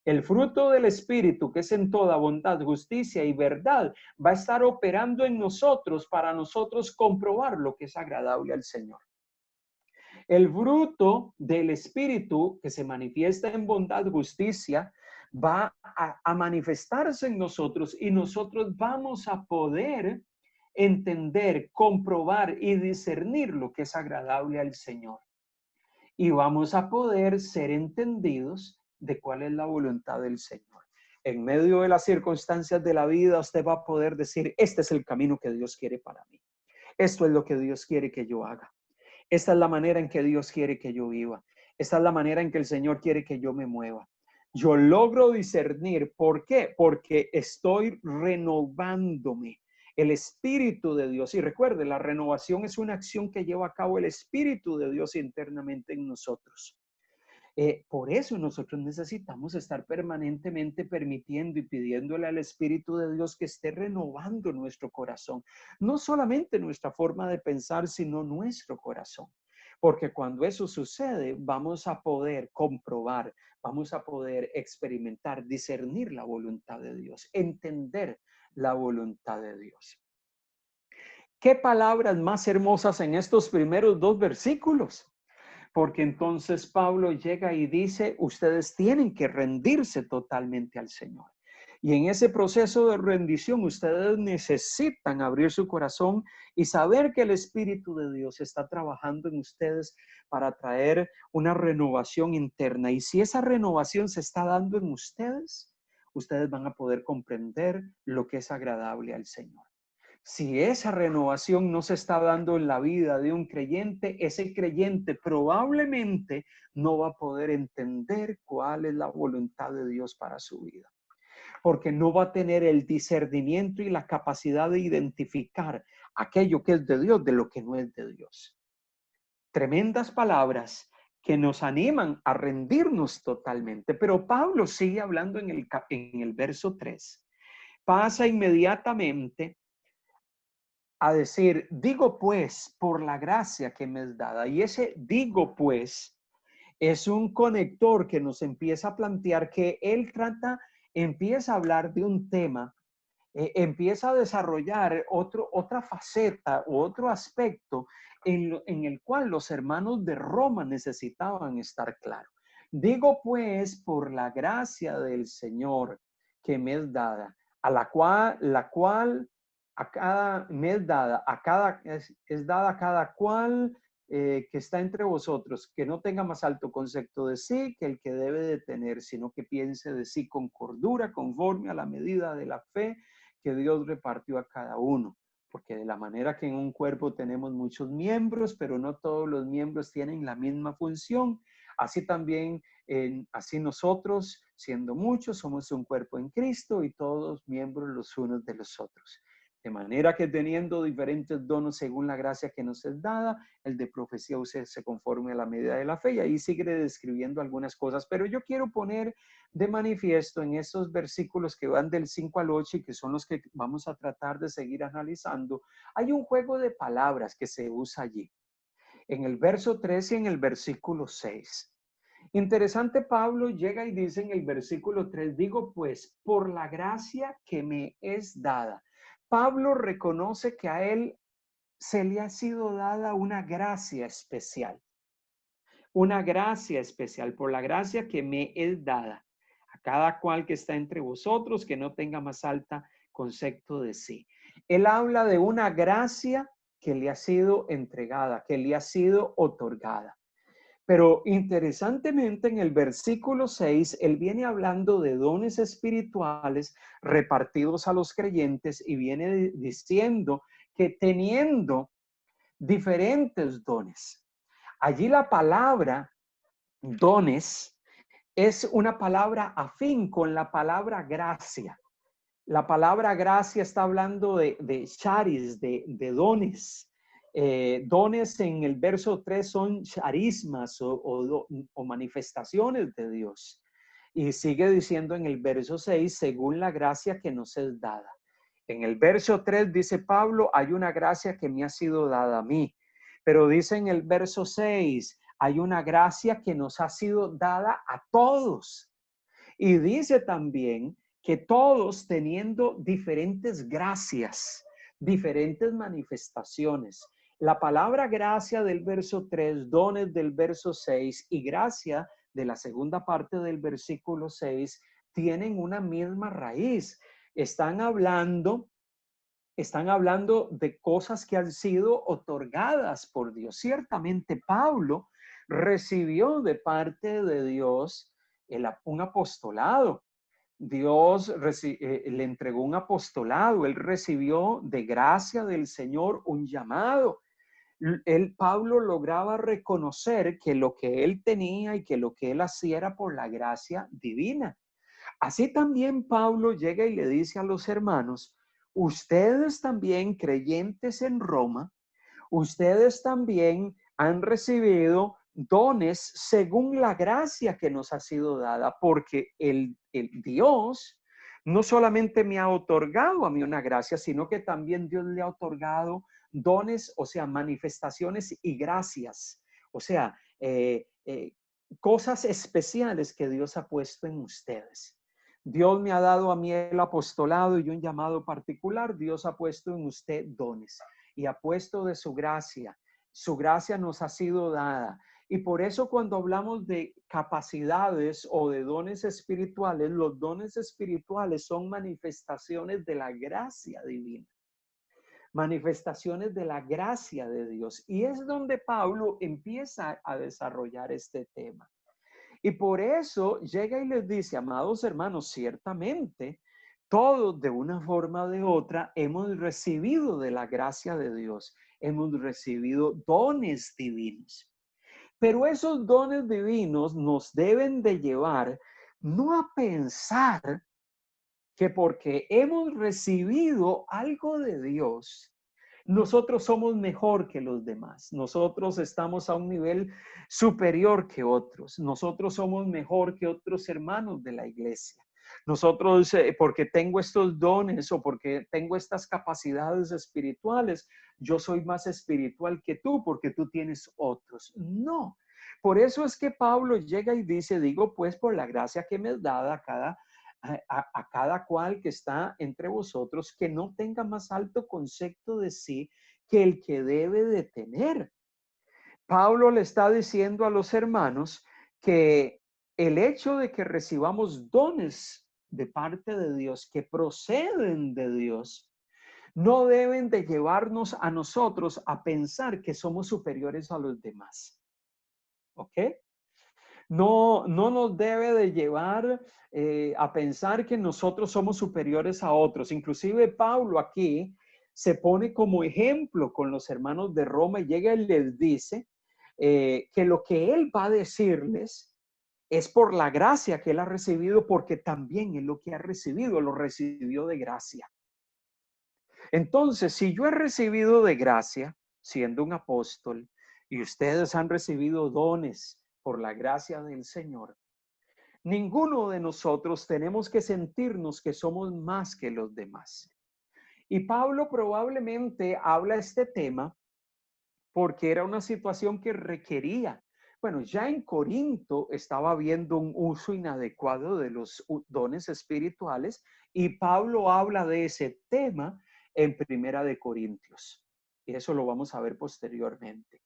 A: el fruto del Espíritu, que es en toda bondad, justicia y verdad, va a estar operando en nosotros para nosotros comprobar lo que es agradable al Señor. El fruto del Espíritu que se manifiesta en bondad, justicia, va a manifestarse en nosotros y nosotros vamos a poder entender, comprobar y discernir lo que es agradable al Señor. Y vamos a poder ser entendidos de cuál es la voluntad del Señor. En medio de las circunstancias de la vida, usted va a poder decir, este es el camino que Dios quiere para mí. Esto es lo que Dios quiere que yo haga. Esta es la manera en que Dios quiere que yo viva. Esta es la manera en que el Señor quiere que yo me mueva. Yo logro discernir. ¿Por qué? Porque estoy renovándome. El Espíritu de Dios. Y recuerde, la renovación es una acción que lleva a cabo el Espíritu de Dios internamente en nosotros. Por eso nosotros necesitamos estar permanentemente permitiendo y pidiéndole al Espíritu de Dios que esté renovando nuestro corazón. No solamente nuestra forma de pensar, sino nuestro corazón. Porque cuando eso sucede, vamos a poder comprobar, vamos a poder experimentar, discernir la voluntad de Dios, entender la voluntad de Dios. ¿Qué palabras más hermosas en estos primeros 2 versículos? Porque entonces Pablo llega y dice, ustedes tienen que rendirse totalmente al Señor. Y en ese proceso de rendición, ustedes necesitan abrir su corazón y saber que el Espíritu de Dios está trabajando en ustedes para traer una renovación interna. Y si esa renovación se está dando en ustedes, ustedes van a poder comprender lo que es agradable al Señor. Si esa renovación no se está dando en la vida de un creyente, ese creyente probablemente no va a poder entender cuál es la voluntad de Dios para su vida. Porque no va a tener el discernimiento y la capacidad de identificar aquello que es de Dios de lo que no es de Dios. Tremendas palabras que nos animan a rendirnos totalmente. Pero Pablo sigue hablando en el verso 3. Pasa inmediatamente a decir, digo pues, por la gracia que me es dada. Y ese digo pues es un conector que nos empieza a plantear que él empieza a hablar de un tema, empieza a desarrollar otra faceta u otro aspecto en el cual los hermanos de Roma necesitaban estar claros. Digo pues, por la gracia del Señor que me es dada, a la cual a cada me es dada, es dada a cada cual que está entre vosotros, que no tenga más alto concepto de sí que el que debe de tener, sino que piense de sí con cordura, conforme a la medida de la fe que Dios repartió a cada uno. Porque de la manera que en un cuerpo tenemos muchos miembros, pero no todos los miembros tienen la misma función, así también, así nosotros, siendo muchos, somos un cuerpo en Cristo y todos miembros los unos de los otros. De manera que teniendo diferentes dones según la gracia que nos es dada, el de profecía se conforme a la medida de la fe. Y ahí sigue describiendo algunas cosas. Pero yo quiero poner de manifiesto en esos versículos que van del 5 al 8 y que son los que vamos a tratar de seguir analizando. Hay un juego de palabras que se usa allí. En el verso 3 y en el versículo 6. Interesante, Pablo llega y dice en el versículo 3, digo pues, por la gracia que me es dada. Pablo reconoce que a él se le ha sido dada una gracia especial. Una gracia especial, por la gracia que me es dada. A cada cual que está entre vosotros, que no tenga más alta concepto de sí. Él habla de una gracia que le ha sido entregada, que le ha sido otorgada. Pero interesantemente en el versículo 6, él viene hablando de dones espirituales repartidos a los creyentes y viene diciendo que teniendo diferentes dones, Allí la palabra dones es una palabra afín con la palabra gracia. La palabra gracia está hablando de charis, de dones. Dones en el verso 3 son charismas o manifestaciones de Dios. Y sigue diciendo en el verso 6, según la gracia que nos es dada. En el verso 3 dice Pablo, hay una gracia que me ha sido dada a mí. Pero dice en el verso 6, hay una gracia que nos ha sido dada a todos. Y dice también que todos teniendo diferentes gracias, diferentes manifestaciones. La palabra gracia del verso 3, dones del verso 6 y gracia de la segunda parte del versículo 6 tienen una misma raíz. Están hablando de cosas que han sido otorgadas por Dios. Ciertamente Pablo recibió de parte de Dios un apostolado. Dios le entregó un apostolado, él recibió de gracia del Señor un llamado. Pablo lograba reconocer que lo que él tenía y que lo que él hacía era por la gracia divina. Así también Pablo llega y le dice a los hermanos, ustedes también creyentes en Roma, ustedes también han recibido dones según la gracia que nos ha sido dada, porque el Dios no solamente me ha otorgado a mí una gracia, sino que también Dios le ha otorgado dones, o sea, manifestaciones y gracias, o sea, cosas especiales que Dios ha puesto en ustedes. Dios me ha dado a mí el apostolado y un llamado particular. Dios ha puesto en usted dones y ha puesto de su gracia. Su gracia nos ha sido dada. Y por eso cuando hablamos de capacidades o de dones espirituales, los dones espirituales son manifestaciones de la gracia divina. Manifestaciones de la gracia de Dios. Y es donde Pablo empieza a desarrollar este tema. Y por eso llega y les dice, amados hermanos, ciertamente todos de una forma o de otra hemos recibido de la gracia de Dios, hemos recibido dones divinos. Pero esos dones divinos nos deben de llevar no a pensar que porque hemos recibido algo de Dios, nosotros somos mejor que los demás. Nosotros estamos a un nivel superior que otros. Nosotros somos mejor que otros hermanos de la iglesia. Nosotros, porque tengo estos dones o porque tengo estas capacidades espirituales, yo soy más espiritual que tú porque tú tienes otros. No. Por eso es que Pablo llega y dice, digo pues por la gracia que me es dada a cada cual que está entre vosotros, que no tenga más alto concepto de sí que el que debe de tener. Pablo le está diciendo a los hermanos que el hecho de que recibamos dones de parte de Dios, que proceden de Dios, no deben de llevarnos a nosotros a pensar que somos superiores a los demás. ¿Ok? No nos debe de llevar a pensar que nosotros somos superiores a otros. Inclusive Pablo aquí se pone como ejemplo con los hermanos de Roma y llega y les dice que lo que él va a decirles es por la gracia que él ha recibido, porque también es lo que ha recibido, lo recibió de gracia. Entonces, si yo he recibido de gracia, siendo un apóstol, y ustedes han recibido dones por la gracia del Señor, ninguno de nosotros tenemos que sentirnos que somos más que los demás. Y Pablo probablemente habla este tema porque era una situación que requería. Bueno, ya en Corinto estaba habiendo un uso inadecuado de los dones espirituales y Pablo habla de ese tema en Primera de Corintios. Y eso lo vamos a ver posteriormente.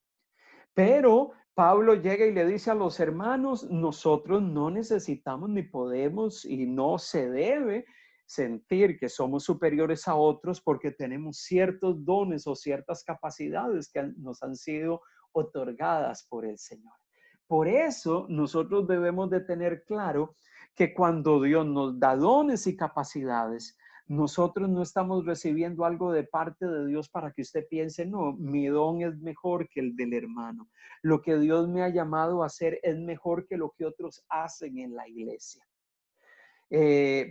A: Pero Pablo llega y le dice a los hermanos, nosotros no necesitamos ni podemos y no se debe sentir que somos superiores a otros porque tenemos ciertos dones o ciertas capacidades que nos han sido otorgadas por el Señor. Por eso nosotros debemos de tener claro que cuando Dios nos da dones y capacidades, Nosotros no estamos recibiendo algo de parte de Dios para que usted piense, no, mi don es mejor que el del hermano. Lo que Dios me ha llamado a hacer es mejor que lo que otros hacen en la iglesia.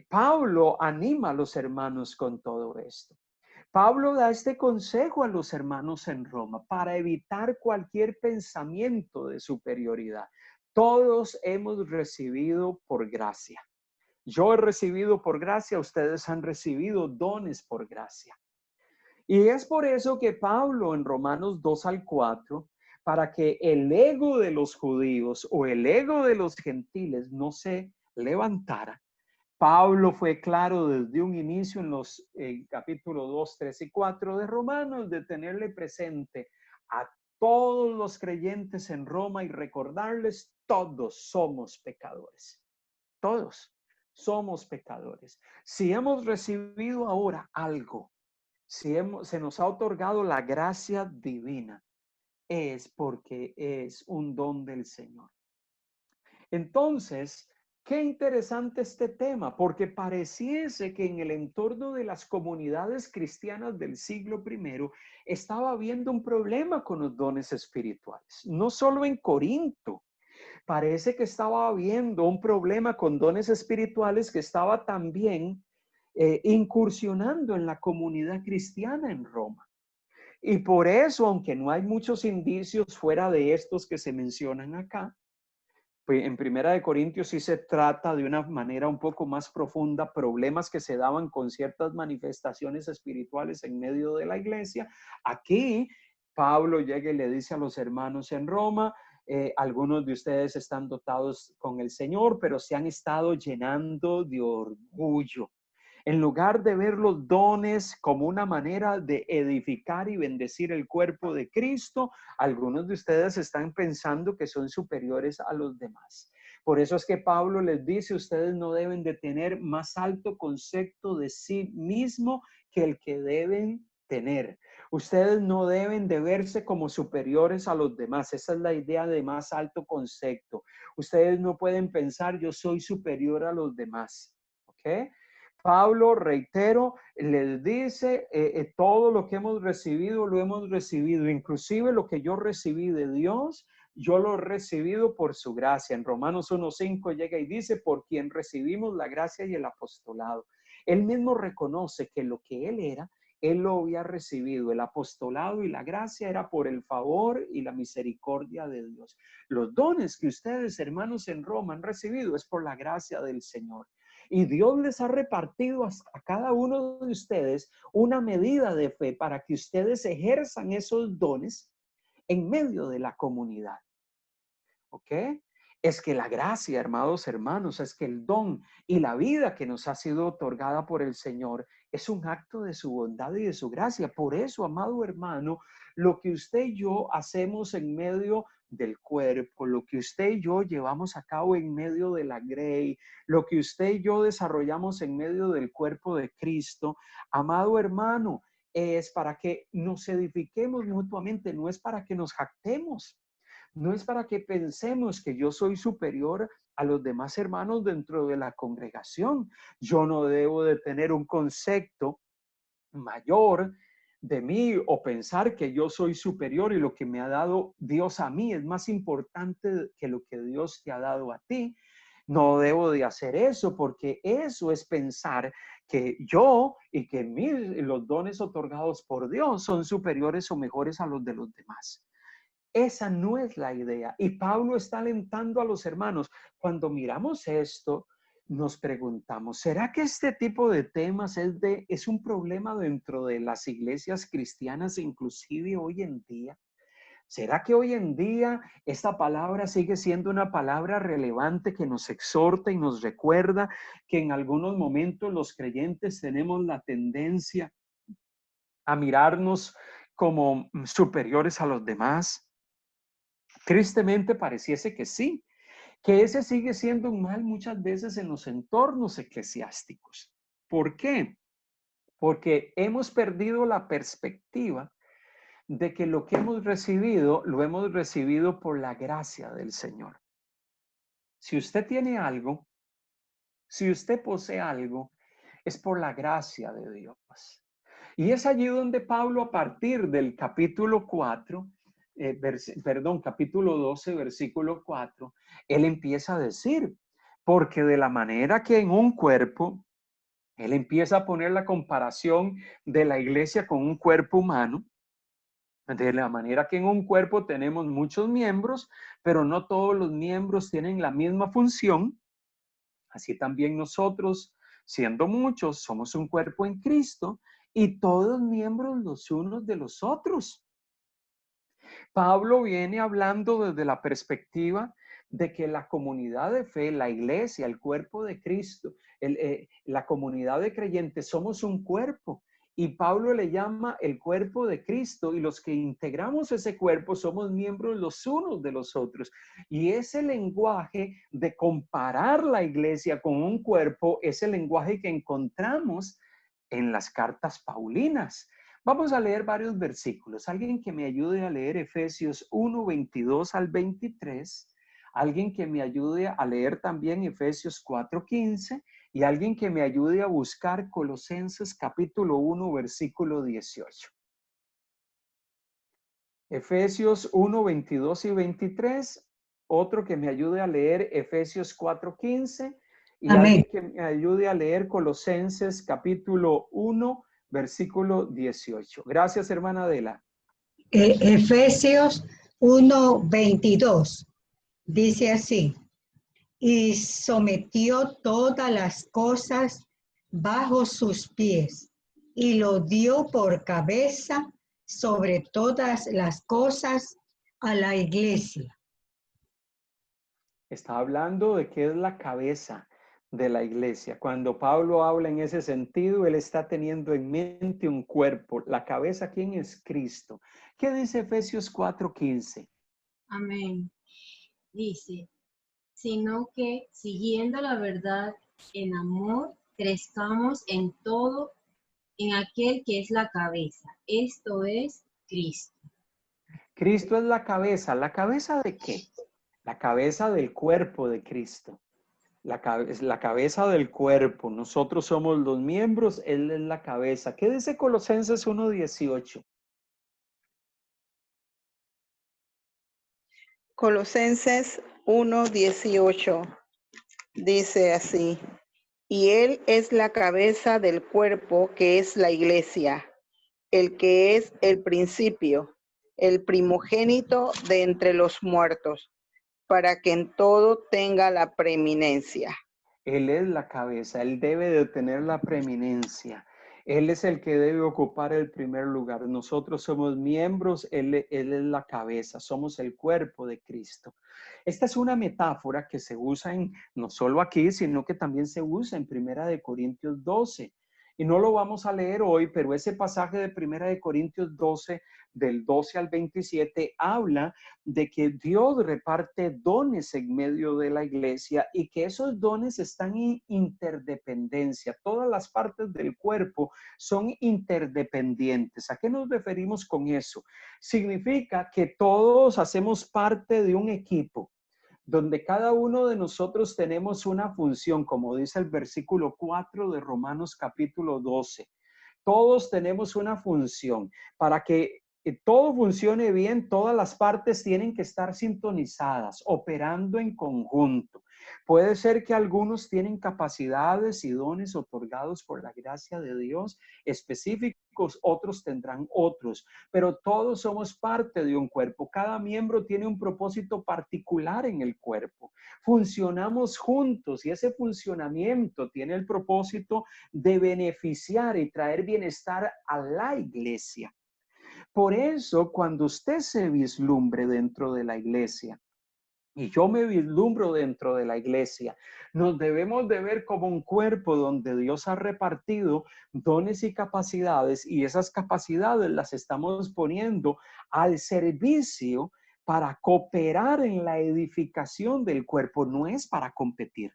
A: Pablo anima a los hermanos con todo esto. Pablo da este consejo a los hermanos en Roma para evitar cualquier pensamiento de superioridad. Todos hemos recibido por gracia. Yo he recibido por gracia, ustedes han recibido dones por gracia. Y es por eso que Pablo en Romanos 2 al 4, para que el ego de los judíos o el ego de los gentiles no se levantara, Pablo fue claro desde un inicio en los capítulos 2, 3 y 4 de Romanos de tenerle presente a todos los creyentes en Roma y recordarles, todos somos pecadores. Todos somos pecadores. Si hemos recibido ahora algo, se nos ha otorgado la gracia divina, es porque es un don del Señor. Entonces, qué interesante este tema, porque pareciese que en el entorno de las comunidades cristianas del siglo I estaba habiendo un problema con los dones espirituales. No solo en Corinto, parece que estaba habiendo un problema con dones espirituales que estaba también incursionando en la comunidad cristiana en Roma. Y por eso, aunque no hay muchos indicios fuera de estos que se mencionan acá, pues en Primera de Corintios sí se trata de una manera un poco más profunda, problemas que se daban con ciertas manifestaciones espirituales en medio de la iglesia. Aquí Pablo llega y le dice a los hermanos en Roma, algunos de ustedes están dotados con el Señor, pero se han estado llenando de orgullo. En lugar de ver los dones como una manera de edificar y bendecir el cuerpo de Cristo, algunos de ustedes están pensando que son superiores a los demás. Por eso es que Pablo les dice, ustedes no deben de tener más alto concepto de sí mismo que el que deben tener. Ustedes no deben de verse como superiores a los demás. Esa es la idea de más alto concepto. Ustedes no pueden pensar, yo soy superior a los demás. ¿Ok? Pablo, reitero, les dice, todo lo que hemos recibido, lo hemos recibido, inclusive lo que yo recibí de Dios, yo lo he recibido por su gracia. En Romanos 1:5 llega y dice, por quien recibimos la gracia y el apostolado. Él mismo reconoce que lo que él era, él lo había recibido. El apostolado y la gracia era por el favor y la misericordia de Dios. Los dones que ustedes, hermanos en Roma, han recibido es por la gracia del Señor. Y Dios les ha repartido a cada uno de ustedes una medida de fe para que ustedes ejerzan esos dones en medio de la comunidad. ¿Ok? Es que la gracia, hermanos, es que el don y la vida que nos ha sido otorgada por el Señor es un acto de su bondad y de su gracia. Por eso, amado hermano, lo que usted y yo hacemos en medio del cuerpo, lo que usted y yo llevamos a cabo en medio de la grey, lo que usted y yo desarrollamos en medio del cuerpo de Cristo, amado hermano, es para que nos edifiquemos mutuamente, no es para que nos jactemos. No es para que pensemos que yo soy superior a los demás hermanos dentro de la congregación. Yo no debo de tener un concepto mayor de mí o pensar que yo soy superior y lo que me ha dado Dios a mí es más importante que lo que Dios te ha dado a ti. No debo de hacer eso porque eso es pensar que yo y que los dones otorgados por Dios son superiores o mejores a los de los demás. Esa no es la idea. Y Pablo está alentando a los hermanos. Cuando miramos esto, nos preguntamos, ¿será que este tipo de temas es un problema dentro de las iglesias cristianas, inclusive hoy en día? ¿Será que hoy en día esta palabra sigue siendo una palabra relevante que nos exhorta y nos recuerda que en algunos momentos los creyentes tenemos la tendencia a mirarnos como superiores a los demás? Tristemente pareciese que sí, que ese sigue siendo un mal muchas veces en los entornos eclesiásticos. ¿Por qué? Porque hemos perdido la perspectiva de que lo que hemos recibido, lo hemos recibido por la gracia del Señor. Si usted tiene algo, si usted posee algo, es por la gracia de Dios. Y es allí donde Pablo, a partir del capítulo 4, capítulo 12, versículo 4, él empieza a decir, porque de la manera que en un cuerpo, él empieza a poner la comparación de la iglesia con un cuerpo humano, de la manera que en un cuerpo tenemos muchos miembros, pero no todos los miembros tienen la misma función. Así también nosotros, siendo muchos, somos un cuerpo en Cristo y todos miembros los unos de los otros. Pablo viene hablando desde la perspectiva de que la comunidad de fe, la iglesia, el cuerpo de Cristo, la comunidad de creyentes, somos un cuerpo. Y Pablo le llama el cuerpo de Cristo, y los que integramos ese cuerpo somos miembros los unos de los otros. Y ese lenguaje de comparar la iglesia con un cuerpo es el lenguaje que encontramos en las cartas paulinas. Vamos a leer varios versículos. Alguien que me ayude a leer Efesios 1, 22 al 23. Alguien que me ayude a leer también Efesios 4, 15. Y alguien que me ayude a buscar Colosenses capítulo 1, versículo 18. Efesios 1, 22 y 23. Otro que me ayude a leer Efesios 4, 15. Y
E: Amén.
A: alguien que me ayude a leer Colosenses capítulo 1, versículo 18. Gracias, hermana Adela.
E: Efesios 1:22 dice así: y sometió todas las cosas bajo sus pies y lo dio por cabeza sobre todas las cosas a la iglesia.
A: Está hablando de qué es la cabeza de la iglesia. Cuando Pablo habla en ese sentido, él está teniendo en mente un cuerpo. La cabeza, ¿quién es? Cristo. ¿Qué dice Efesios 4:15?
F: Amén. Dice, sino que siguiendo la verdad en amor, crezcamos en todo en aquel que es la cabeza, esto es Cristo.
A: Cristo es la cabeza. ¿La cabeza de qué? La cabeza del cuerpo de Cristo. La cabeza del cuerpo. Nosotros somos los miembros, Él es la cabeza. ¿Qué dice Colosenses 1:18?
B: Colosenses 1:18 dice así: y Él es la cabeza del cuerpo, que es la iglesia, el que es el principio, el primogénito de entre los muertos, para que en todo tenga la preeminencia.
A: Él es la cabeza, Él debe de tener la preeminencia. Él es el que debe ocupar el primer lugar. Nosotros somos miembros, Él es la cabeza, somos el cuerpo de Cristo. Esta es una metáfora que se usa no solo aquí, sino que también se usa en 1 Corintios 12. Y no lo vamos a leer hoy, pero ese pasaje de 1 Corintios 12, del 12 al 27, habla de que Dios reparte dones en medio de la iglesia y que esos dones están en interdependencia. Todas las partes del cuerpo son interdependientes. ¿A qué nos referimos con eso? Significa que todos hacemos parte de un equipo, donde cada uno de nosotros tenemos una función, como dice el versículo 4 de Romanos capítulo 12. Todos tenemos una función. Para que todo funcione bien, todas las partes tienen que estar sintonizadas, operando en conjunto. Puede ser que algunos tienen capacidades y dones otorgados por la gracia de Dios específicos, otros tendrán otros, pero todos somos parte de un cuerpo. Cada miembro tiene un propósito particular en el cuerpo. Funcionamos juntos y ese funcionamiento tiene el propósito de beneficiar y traer bienestar a la iglesia. Por eso, cuando usted se vislumbre dentro de la iglesia, y yo me vislumbro dentro de la iglesia, nos debemos de ver como un cuerpo donde Dios ha repartido dones y capacidades, y esas capacidades las estamos poniendo al servicio para cooperar en la edificación del cuerpo, no es para competir.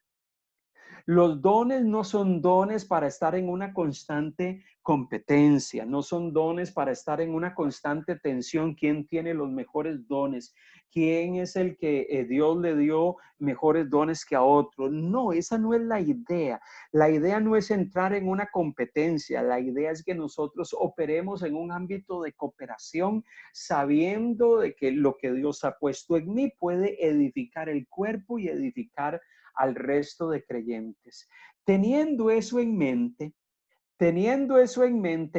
A: Los dones no son dones para estar en una constante competencia, no son dones para estar en una constante tensión. ¿Quién tiene los mejores dones? ¿Quién es el que Dios le dio mejores dones que a otro? No, esa no es la idea. La idea no es entrar en una competencia. La idea es que nosotros operemos en un ámbito de cooperación, sabiendo de que lo que Dios ha puesto en mí puede edificar el cuerpo y edificar al resto de creyentes. Teniendo eso en mente,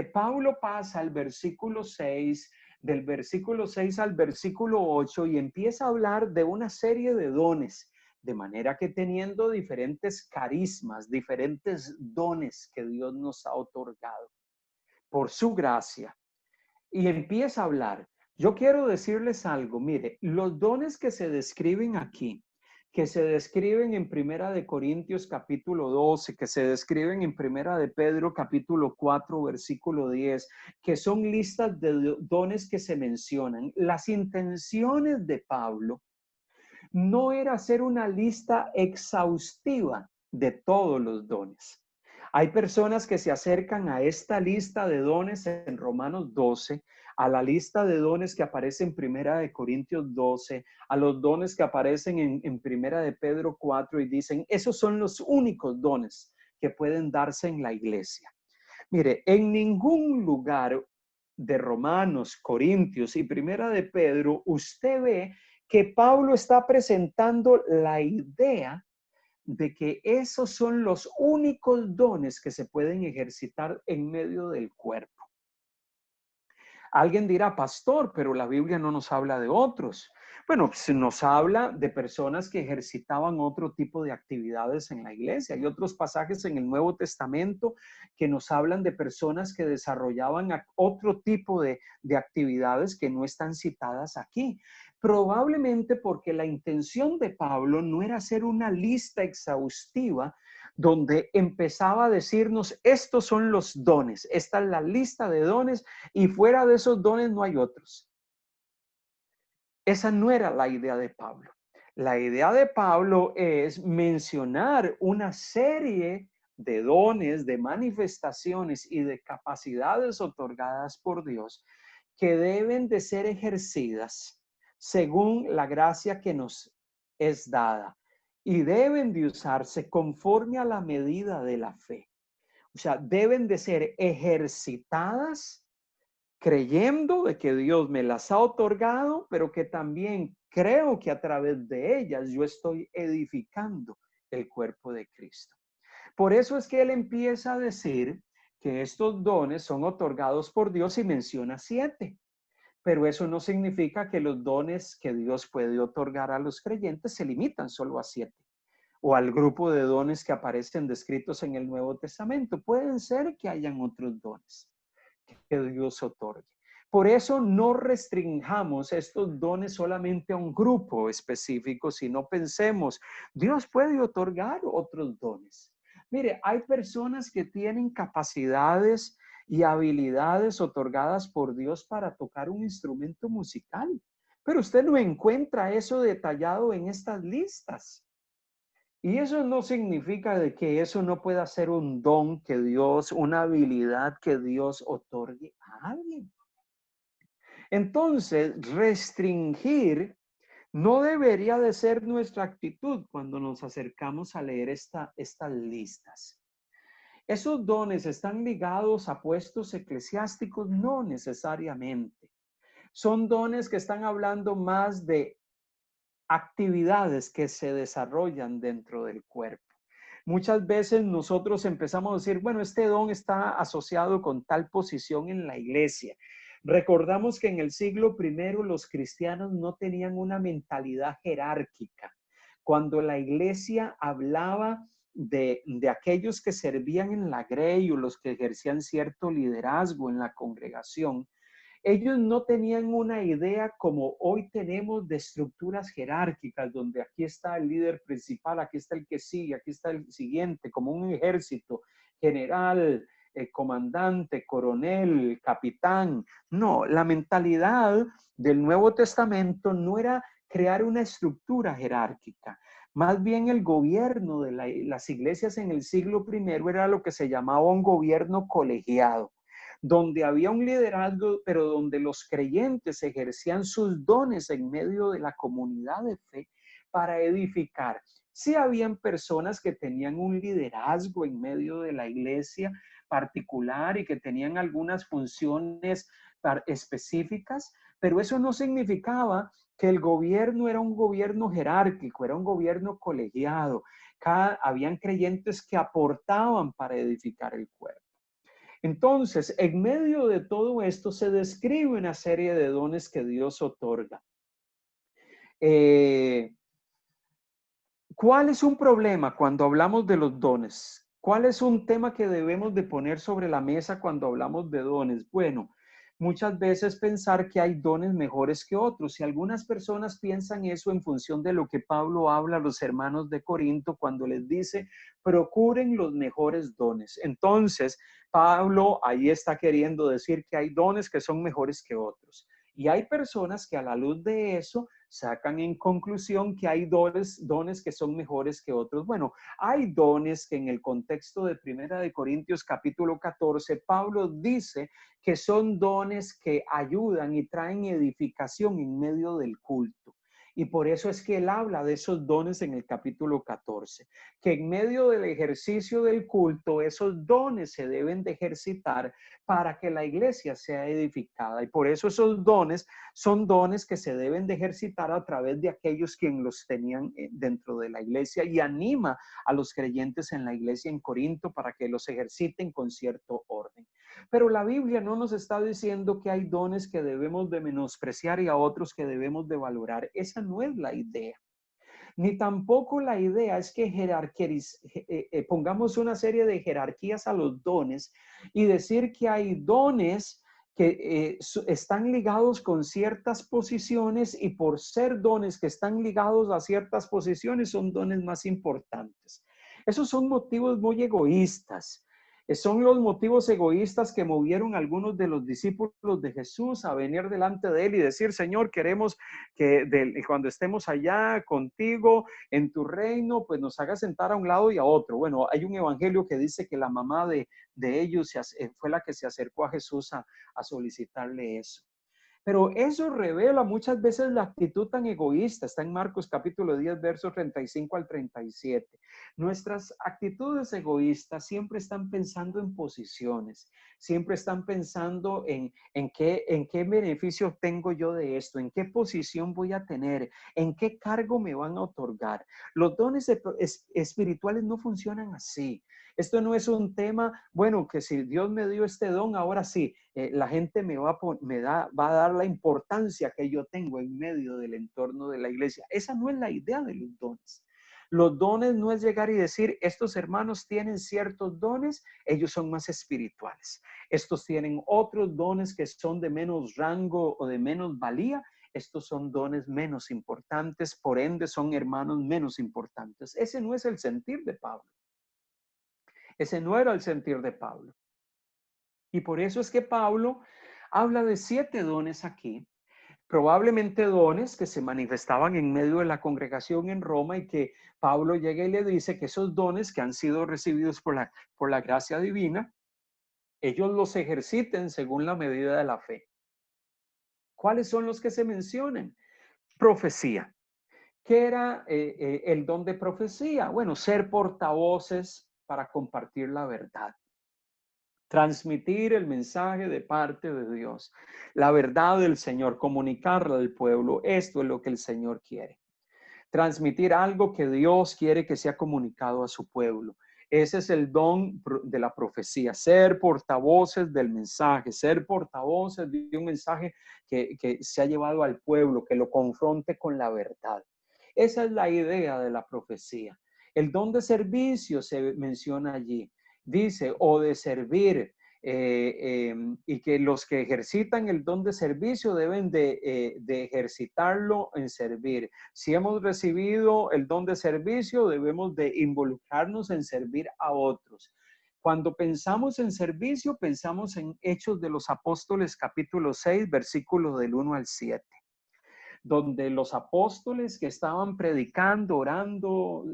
A: Pablo pasa al versículo 6, del versículo 6 al versículo 8 y empieza a hablar de una serie de dones, de manera que teniendo diferentes carismas, diferentes dones que Dios nos ha otorgado por su gracia, y empieza a hablar. Yo quiero decirles algo, mire, los dones que se describen aquí, que se describen en Primera de Corintios capítulo 12, que se describen en Primera de Pedro capítulo 4 versículo 10, que son listas de dones que se mencionan. Las intenciones de Pablo no era hacer una lista exhaustiva de todos los dones. Hay personas que se acercan a esta lista de dones en Romanos 12, a la lista de dones que aparece en Primera de Corintios 12, a los dones que aparecen en Primera de Pedro 4 y dicen, esos son los únicos dones que pueden darse en la iglesia. Mire, en ningún lugar de Romanos, Corintios y Primera de Pedro, usted ve que Pablo está presentando la idea de que esos son los únicos dones que se pueden ejercitar en medio del cuerpo. Alguien dirá, pastor, pero la Biblia no nos habla de otros. Bueno, pues nos habla de personas que ejercitaban otro tipo de actividades en la iglesia. Hay otros pasajes en el Nuevo Testamento que nos hablan de personas que desarrollaban otro tipo de actividades que no están citadas aquí. Probablemente porque la intención de Pablo no era hacer una lista exhaustiva donde empezaba a decirnos, estos son los dones, esta es la lista de dones y fuera de esos dones no hay otros. Esa no era la idea de Pablo. La idea de Pablo es mencionar una serie de dones, de manifestaciones y de capacidades otorgadas por Dios que deben de ser ejercidas según la gracia que nos es dada y deben de usarse conforme a la medida de la fe. O sea, deben de ser ejercitadas creyendo de que Dios me las ha otorgado, pero que también creo que a través de ellas yo estoy edificando el cuerpo de Cristo. Por eso es que él empieza a decir que estos dones son otorgados por Dios y menciona 7. Pero eso no significa que los dones que Dios puede otorgar a los creyentes se limitan solo a 7 o al grupo de dones que aparecen descritos en el Nuevo Testamento. Pueden ser que hayan otros dones que Dios otorgue. Por eso no restringamos estos dones solamente a un grupo específico, sino pensemos, Dios puede otorgar otros dones. Mire, hay personas que tienen capacidades y habilidades otorgadas por Dios para tocar un instrumento musical, pero usted no encuentra eso detallado en estas listas. Y eso no significa de que eso no pueda ser un don que Dios, una habilidad que Dios otorgue a alguien. Entonces, restringir no debería de ser nuestra actitud cuando nos acercamos a leer estas listas. ¿Esos dones están ligados a puestos eclesiásticos? No necesariamente. Son dones que están hablando más de actividades que se desarrollan dentro del cuerpo. Muchas veces nosotros empezamos a decir, bueno, este don está asociado con tal posición en la iglesia. Recordamos que en el siglo I los cristianos no tenían una mentalidad jerárquica. Cuando la iglesia hablaba de aquellos que servían en la grey o los que ejercían cierto liderazgo en la congregación, ellos no tenían una idea como hoy tenemos de estructuras jerárquicas, donde aquí está el líder principal, aquí está el que sigue, aquí está el siguiente, como un ejército, general, comandante, coronel, capitán. No, la mentalidad del Nuevo Testamento no era crear una estructura jerárquica. Más bien el gobierno de las iglesias en el siglo I era lo que se llamaba un gobierno colegiado, donde había un liderazgo, pero donde los creyentes ejercían sus dones en medio de la comunidad de fe para edificar. Sí habían personas que tenían un liderazgo en medio de la iglesia particular y que tenían algunas funciones específicas, pero eso no significaba que el gobierno era un gobierno jerárquico, era un gobierno colegiado. Habían creyentes que aportaban para edificar el cuerpo. Entonces, en medio de todo esto se describe una serie de dones que Dios otorga. ¿Cuál es un problema cuando hablamos de los dones? ¿Cuál es un tema que debemos de poner sobre la mesa cuando hablamos de dones? Bueno, muchas veces pensar que hay dones mejores que otros, y algunas personas piensan eso en función de lo que Pablo habla a los hermanos de Corinto cuando les dice, procuren los mejores dones. Entonces, Pablo ahí está queriendo decir que hay dones que son mejores que otros. Y hay personas que a la luz de eso sacan en conclusión que hay dones que son mejores que otros. Bueno, hay dones que en el contexto de Primera de Corintios capítulo 14, Pablo dice que son dones que ayudan y traen edificación en medio del culto. Y por eso es que él habla de esos dones en el capítulo 14, que en medio del ejercicio del culto, esos dones se deben de ejercitar para que la iglesia sea edificada. Y por eso esos dones son dones que se deben de ejercitar a través de aquellos quienes los tenían dentro de la iglesia, y anima a los creyentes en la iglesia en Corinto para que los ejerciten con cierto orden. Pero la Biblia no nos está diciendo que hay dones que debemos de menospreciar y a otros que debemos de valorar. Esa no es la idea. Ni tampoco la idea es que pongamos una serie de jerarquías a los dones y decir que hay dones que están ligados con ciertas posiciones, y por ser dones que están ligados a ciertas posiciones son dones más importantes. Esos son motivos muy egoístas. Son los motivos egoístas que movieron a algunos de los discípulos de Jesús a venir delante de él y decir, Señor, queremos que cuando estemos allá contigo en tu reino, pues nos hagas sentar a un lado y a otro. Bueno, hay un evangelio que dice que la mamá de ellos fue la que se acercó a Jesús a solicitarle eso. Pero eso revela muchas veces la actitud tan egoísta. Está en Marcos capítulo 10, versos 35 al 37. Nuestras actitudes egoístas siempre están pensando en posiciones, siempre están pensando en qué beneficio tengo yo de esto, en qué posición voy a tener, en qué cargo me van a otorgar. Los dones espirituales no funcionan así. Esto no es un tema, bueno, que si Dios me dio este don, ahora sí, la gente va a dar la importancia que yo tengo en medio del entorno de la iglesia. Esa no es la idea de los dones. Los dones no es llegar y decir, estos hermanos tienen ciertos dones, ellos son más espirituales. Estos tienen otros dones que son de menos rango o de menos valía. Estos son dones menos importantes, por ende son hermanos menos importantes. Ese no es el sentir de Pablo. Ese no era el sentir de Pablo. Y por eso es que Pablo habla de 7 dones aquí, probablemente dones que se manifestaban en medio de la congregación en Roma, y que Pablo llega y le dice que esos dones que han sido recibidos por la gracia divina, ellos los ejerciten según la medida de la fe. ¿Cuáles son los que se mencionan? Profecía. ¿Qué era el don de profecía? Bueno, ser portavoces para compartir la verdad. Transmitir el mensaje de parte de Dios, la verdad del Señor, comunicarla al pueblo. Esto es lo que el Señor quiere. Transmitir algo que Dios quiere que sea comunicado a su pueblo. Ese es el don de la profecía, ser portavoces del mensaje, ser portavoces de un mensaje que se ha llevado al pueblo, que lo confronte con la verdad. Esa es la idea de la profecía. El don de servicio se menciona allí. Dice, o de servir, y que los que ejercitan el don de servicio deben de ejercitarlo en servir. Si hemos recibido el don de servicio, debemos de involucrarnos en servir a otros. Cuando pensamos en servicio, pensamos en Hechos de los Apóstoles, capítulo 6, versículos del 1 al 7. donde los apóstoles que estaban predicando, orando,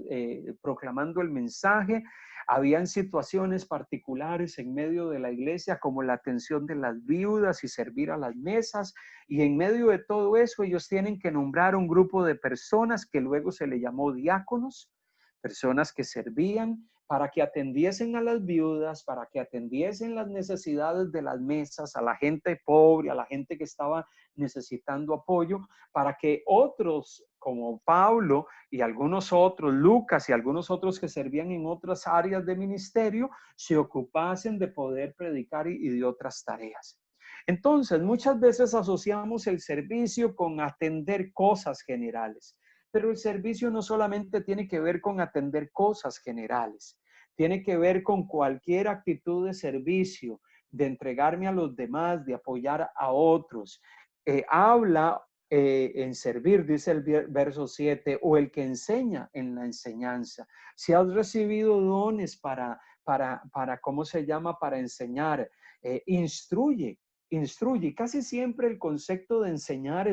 A: proclamando el mensaje, habían situaciones particulares en medio de la iglesia, como la atención de las viudas y servir a las mesas, y en medio de todo eso ellos tienen que nombrar un grupo de personas que luego se le llamó diáconos, personas que servían para que atendiesen a las viudas, para que atendiesen las necesidades de las mesas, a la gente pobre, a la gente que estaba necesitando apoyo, para que otros como Pablo y algunos otros, Lucas y algunos otros que servían en otras áreas de ministerio, se ocupasen de poder predicar y de otras tareas. Entonces, muchas veces asociamos el servicio con atender cosas generales, pero el servicio no solamente tiene que ver con atender cosas generales, tiene que ver con cualquier actitud de servicio, de entregarme a los demás, de apoyar a otros. Habla en servir, dice el verso 7, o el que enseña en la enseñanza. Si has recibido dones para ¿cómo se llama? Para enseñar, instruye. Casi siempre el concepto de enseñar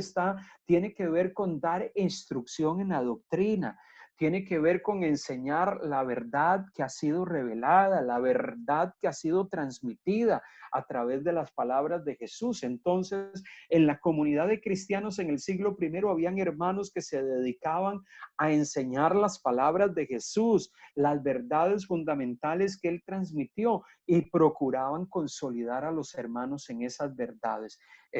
A: tiene que ver con dar instrucción en la doctrina, tiene que ver con enseñar la verdad que ha sido revelada, la verdad que ha sido transmitida a través de las palabras de Jesús. Entonces, en la comunidad de cristianos en el siglo I habían hermanos que se dedicaban a enseñar las palabras de Jesús, las verdades fundamentales que él transmitió, y procuraban consolidar a los hermanos en esas verdades.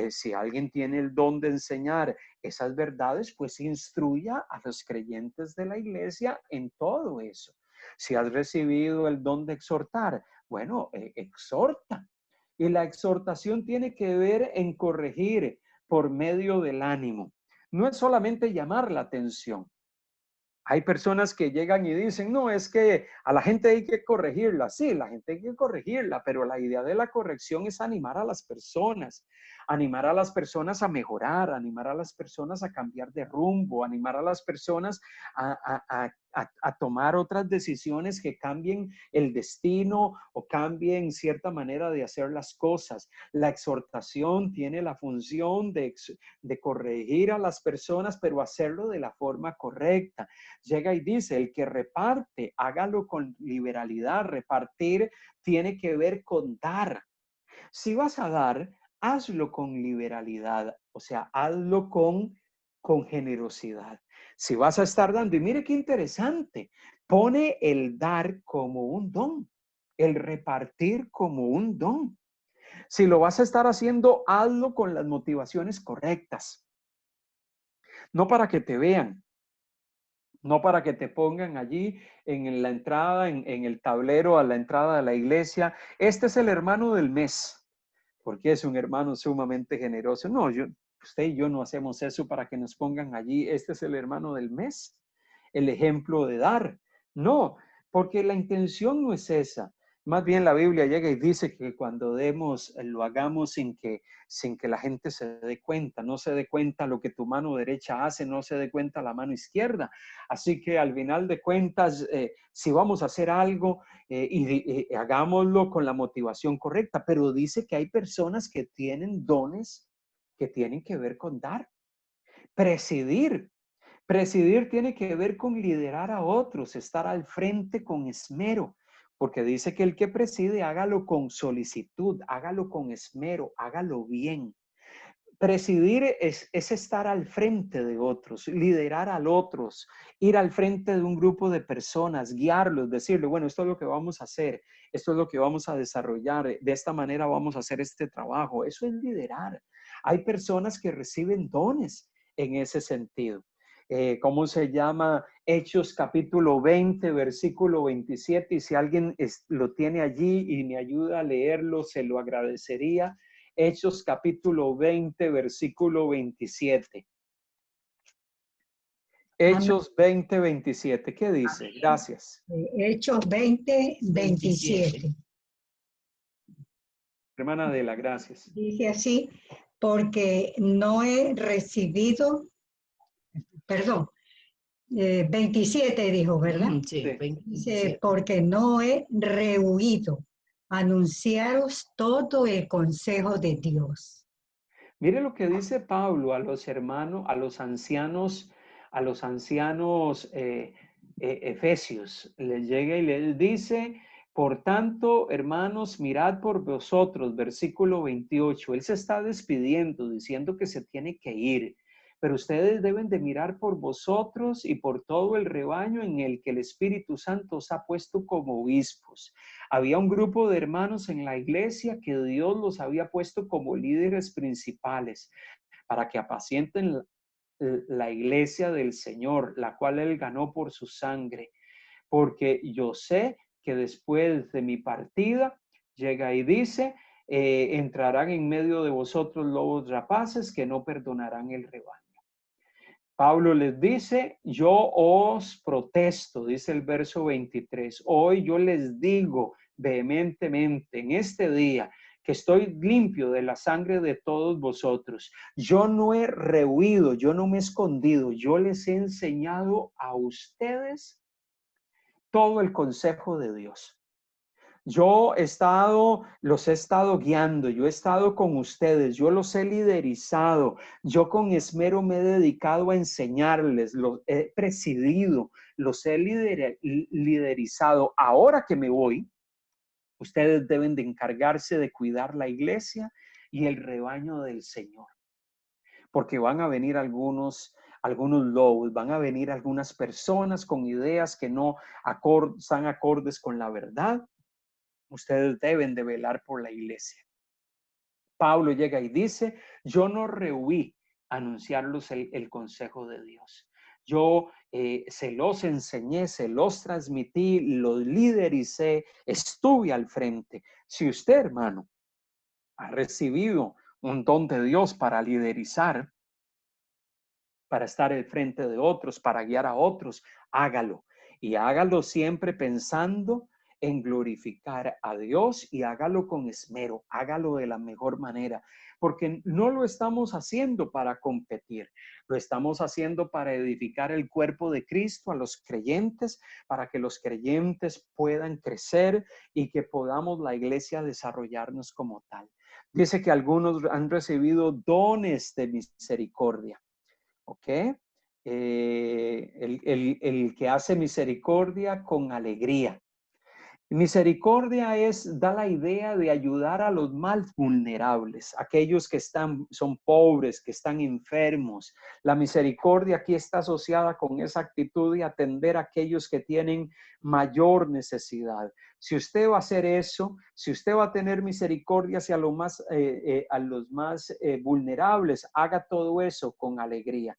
A: Si alguien tiene el don de enseñar esas verdades, pues instruya a los creyentes de la iglesia en todo eso. Si has recibido el don de exhortar, bueno, exhorta. Y la exhortación tiene que ver en corregir por medio del ánimo. No es solamente llamar la atención. Hay personas que llegan y dicen, no, es que a la gente hay que corregirla. Sí, la gente hay que corregirla, pero la idea de la corrección es animar a las personas a mejorar, animar a las personas a cambiar de rumbo, animar a las personas a tomar otras decisiones que cambien el destino o cambien cierta manera de hacer las cosas. La exhortación tiene la función de corregir a las personas, pero hacerlo de la forma correcta. Llega y dice, el que reparte, hágalo con liberalidad. Repartir tiene que ver con dar. Si vas a dar, hazlo con liberalidad, o sea, hazlo con generosidad. Si vas a estar dando, y mire qué interesante, pone el dar como un don, el repartir como un don. Si lo vas a estar haciendo, hazlo con las motivaciones correctas. No para que te vean, no para que te pongan allí en la entrada, en el tablero a la entrada de la iglesia. Este es el hermano del mes, porque es un hermano sumamente generoso. No, usted y yo no hacemos eso para que nos pongan allí. Este es el hermano del mes, el ejemplo de dar. No, porque la intención no es esa. Más bien la Biblia llega y dice que cuando demos, lo hagamos sin que la gente se dé cuenta, no se dé cuenta lo que tu mano derecha hace, no se dé cuenta la mano izquierda. Así que al final de cuentas, si vamos a hacer algo, y hagámoslo con la motivación correcta, pero dice que hay personas que tienen dones que tienen que ver con dar. Presidir tiene que ver con liderar a otros, estar al frente con esmero, porque dice que el que preside, hágalo con solicitud, hágalo con esmero, hágalo bien. Presidir es estar al frente de otros, liderar a otros, ir al frente de un grupo de personas, guiarlos, decirle, bueno, esto es lo que vamos a hacer, esto es lo que vamos a desarrollar, de esta manera vamos a hacer este trabajo. Eso es liderar. Hay personas que reciben dones en ese sentido. ¿Cómo se llama? Hechos capítulo 20, versículo 27, y si alguien lo tiene allí y me ayuda a leerlo, se lo agradecería. Hechos capítulo 20, versículo 27. Hechos 20, 27. ¿Qué dice? Gracias.
E: Hechos 20, 27.
A: Hermana Adela, gracias.
E: Dice así, porque no he recibido, perdón, 27 dijo, ¿verdad?
F: Sí, 27.
E: Dice, porque no he rehuido anunciaros todo el consejo de Dios.
A: Mire lo que dice Pablo a los hermanos, a los ancianos efesios. Les llega y les dice, por tanto, hermanos, mirad por vosotros, versículo 28. Él se está despidiendo, diciendo que se tiene que ir. Pero ustedes deben de mirar por vosotros y por todo el rebaño en el que el Espíritu Santo os ha puesto como obispos. Había un grupo de hermanos en la iglesia que Dios los había puesto como líderes principales para que apacienten la iglesia del Señor, la cual Él ganó por su sangre. Porque yo sé que después de mi partida, llega y dice, entrarán en medio de vosotros lobos rapaces que no perdonarán el rebaño. Pablo les dice, yo os protesto, dice el verso 23, hoy yo les digo vehementemente en este día que estoy limpio de la sangre de todos vosotros. Yo no he rehuido, yo no me he escondido, yo les he enseñado a ustedes todo el consejo de Dios. Los he estado guiando, yo he estado con ustedes, yo los he liderizado, yo con esmero me he dedicado a enseñarles, los he presidido, los he liderizado. Ahora que me voy, ustedes deben de encargarse de cuidar la iglesia y el rebaño del Señor, porque van a venir algunos lobos, van a venir algunas personas con ideas que no están acordes con la verdad. Ustedes deben de velar por la iglesia. Pablo llega y dice, yo no rehuí anunciarlos el consejo de Dios. Yo se los enseñé, se los transmití, los lidericé, estuve al frente. Si usted, hermano, ha recibido un don de Dios para liderizar, para estar al frente de otros, para guiar a otros, hágalo. Y hágalo siempre pensando en glorificar a Dios y hágalo con esmero, hágalo de la mejor manera, porque no lo estamos haciendo para competir, lo estamos haciendo para edificar el cuerpo de Cristo a los creyentes, para que los creyentes puedan crecer y que podamos la iglesia desarrollarnos como tal. Dice que algunos han recibido dones de misericordia. ¿Ok? El que hace misericordia con alegría. Misericordia da la idea de ayudar a los más vulnerables, aquellos que son pobres, que están enfermos. La misericordia aquí está asociada con esa actitud de atender a aquellos que tienen mayor necesidad. Si usted va a hacer eso, si usted va a tener misericordia hacia a los más vulnerables, haga todo eso con alegría.